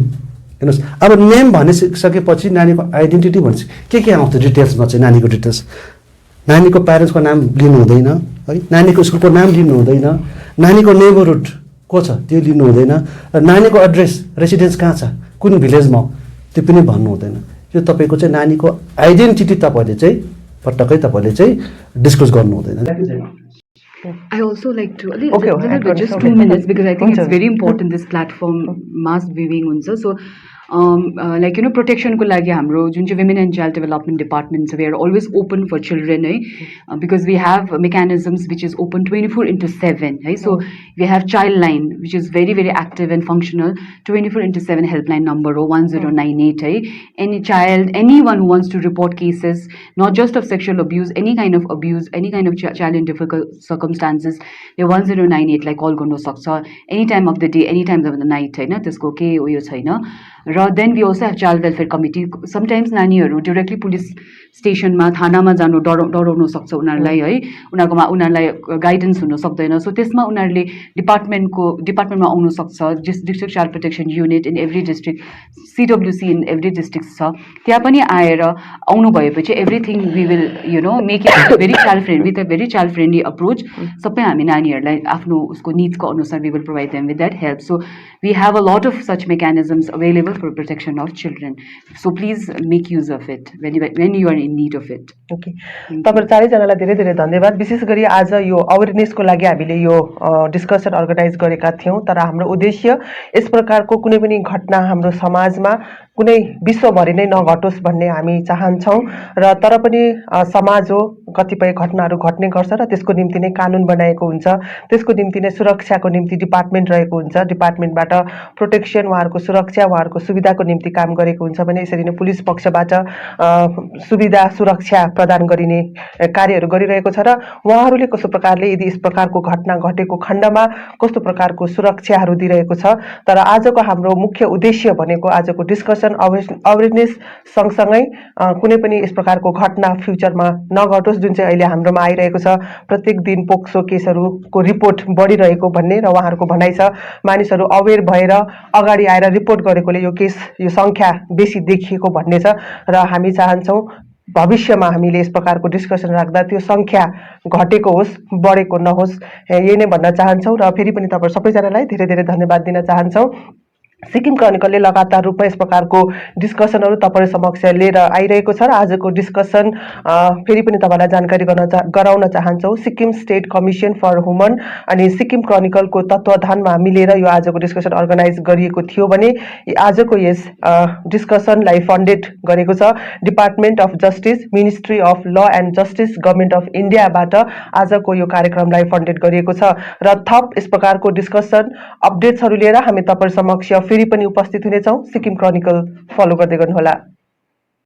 हेर्नुहोस् अब नेम भनिसकेपछि नानीको आइडेन्टिटी भन्छ के आउँछ डिटेल्समा चाहिँ नानीको डिटेल्स, नानीको प्यारेन्ट्सको नाम लिनु हुँदैन है, नानीको स्कुलको नाम लिनु हुँदैन, नानीको नेबरहुड को छ त्यो लिनु हुँदैन, र नानीको एड्रेस रेसिडेन्स कहाँ छ कुन भिलेजमा त्यो पनि भन्नु हुँदैन। यो तपाईँको चाहिँ नानीको आइडेन्टिटी तपाईँले चाहिँ पटक्कै तपाईँले चाहिँ डिस्क्लोज गर्नु हुँदैन। I also like to little bit, just 2 minutes, because I think it's very important this platform mass viewing huncha. So like protection ko lagi hamro jun चाहिँ women and child development department so we are always open for children because we have mechanisms which is open 24/7 so we have child line which is very very active and functional 24/7 helpline number 1098 any child, anyone who wants to report cases not just of sexual abuse, any kind of abuse, any kind of child in difficult circumstances, they 1098 like call garnu sakcha any time of the day, any time of the night हैन, त्यसको के उयो छैन। र then we also have child welfare committee. Sometimes नानीहरू directly police station मा थानामा जानु डराउनु सक्छ उनीहरूलाई है, उनीहरूलाई गाइडेन्स हुन सक्दैन। सो त्यसमा उनीहरूले डिपार्टमेन्टमा आउनु सक्छ। District child protection unit in every district, CWC in every district छ, त्यहाँ पनि आएर आउनु भएपछि everything we will make it very child friendly with a very child friendly approach. सबै हामी नानीहरूलाई आफ्नो उसको निड्सको अनुसार we will provide them with that help. So we have a lot of such mechanisms available for protection of children, so please make use of it when you are in need of it. Okay, तपाईहरु चारैजनालाई धेरै धेरै धन्यवाद। विशेष गरी आज यो अवेरनेसको लागि हामीले यो डिस्कसन अर्गनाइज गरेका थियौं, तर हाम्रो उद्देश्य यस प्रकारको कुनै पनि घटना हाम्रो समाजमा कुनै विश्वभरि नै नघटोस् भन्ने हामी चाहन्छौं। र तर पनि समाज हो, कतिपय घटनाहरू घट्ने गर्छ र त्यसको निम्ति नै कानुन बनाएको हुन्छ, त्यसको निम्ति नै सुरक्षाको निम्ति डिपार्टमेन्ट रहेको हुन्छ, डिपार्टमेन्टबाट प्रोटेक्सन उहाँहरूको सुरक्षा उहाँहरूको सुविधाको निम्ति काम गरेको हुन्छ भने यसरी नै पुलिस पक्षबाट सुविधा सुरक्षा प्रदान गरिने कार्यहरू गरिरहेको छ। र उहाँहरूले कस्तो प्रकारले यदि यस प्रकारको घटना घटेको खण्डमा कस्तो प्रकारको सुरक्षाहरू दिइरहेको छ। तर आजको हाम्रो मुख्य उद्देश्य भनेको आजको डिस्कसन अवेरनेस सँगसँगै कुनै पनि यस प्रकारको घटना फ्युचरमा नघटोस् जुन चाहिँ अहिले हाम्रोमा आइरहेको छ। प्रत्येक दिन पोक्सो केसहरूको रिपोर्ट बढिरहेको भन्ने र उहाँहरूको भनाइ छ मानिसहरू अवेर भएर अगाडि आएर रिपोर्ट गरेकोले यो केस यो संख्या बेसी देखिएको भन्ने छ। र हामी चाहन्छौं भविष्यमा हामीले यस प्रकारको डिस्कसन राख्दा त्यो संख्या घटेको होस् बढेको नहोस्, यही नै भन्न चाहन्छौं। र फेरि पनि तपाईहरु सबैजनालाई धेरै धेरै धन्यवाद दिन चाहन्छौं। सिक्किम क्रोनिकलले लगातार रूपमा यस प्रकारको डिस्कसनहरू तपाईहरु समक्ष लिएर आइरहेको छ र आजको डिस्कसन फेरि पनि तपाईलाई जानकारी गराउन चाहन्छौं। Sikkim state commission for women अनि सिक्किम क्रोनिकलको तत्वावधानमा मिलेर यो आजको डिस्कसन अर्गनाइज गरिएको थियो भने आजको यस डिस्कसनलाई फन्डेड गरेको छ department of justice, ministry of law and justice, government of इन्डियाबाट आजको यो कार्यक्रमलाई फन्डेड गरिएको छ। र थप यस प्रकारको डिस्कसन अपडेट्सहरू लिएर हामी तपाईहरु समक्ष फेरि पनि उपस्थित हुनेछौं। सिक्किम क्रोनिकल फलो गर्दै गर्नुहोला।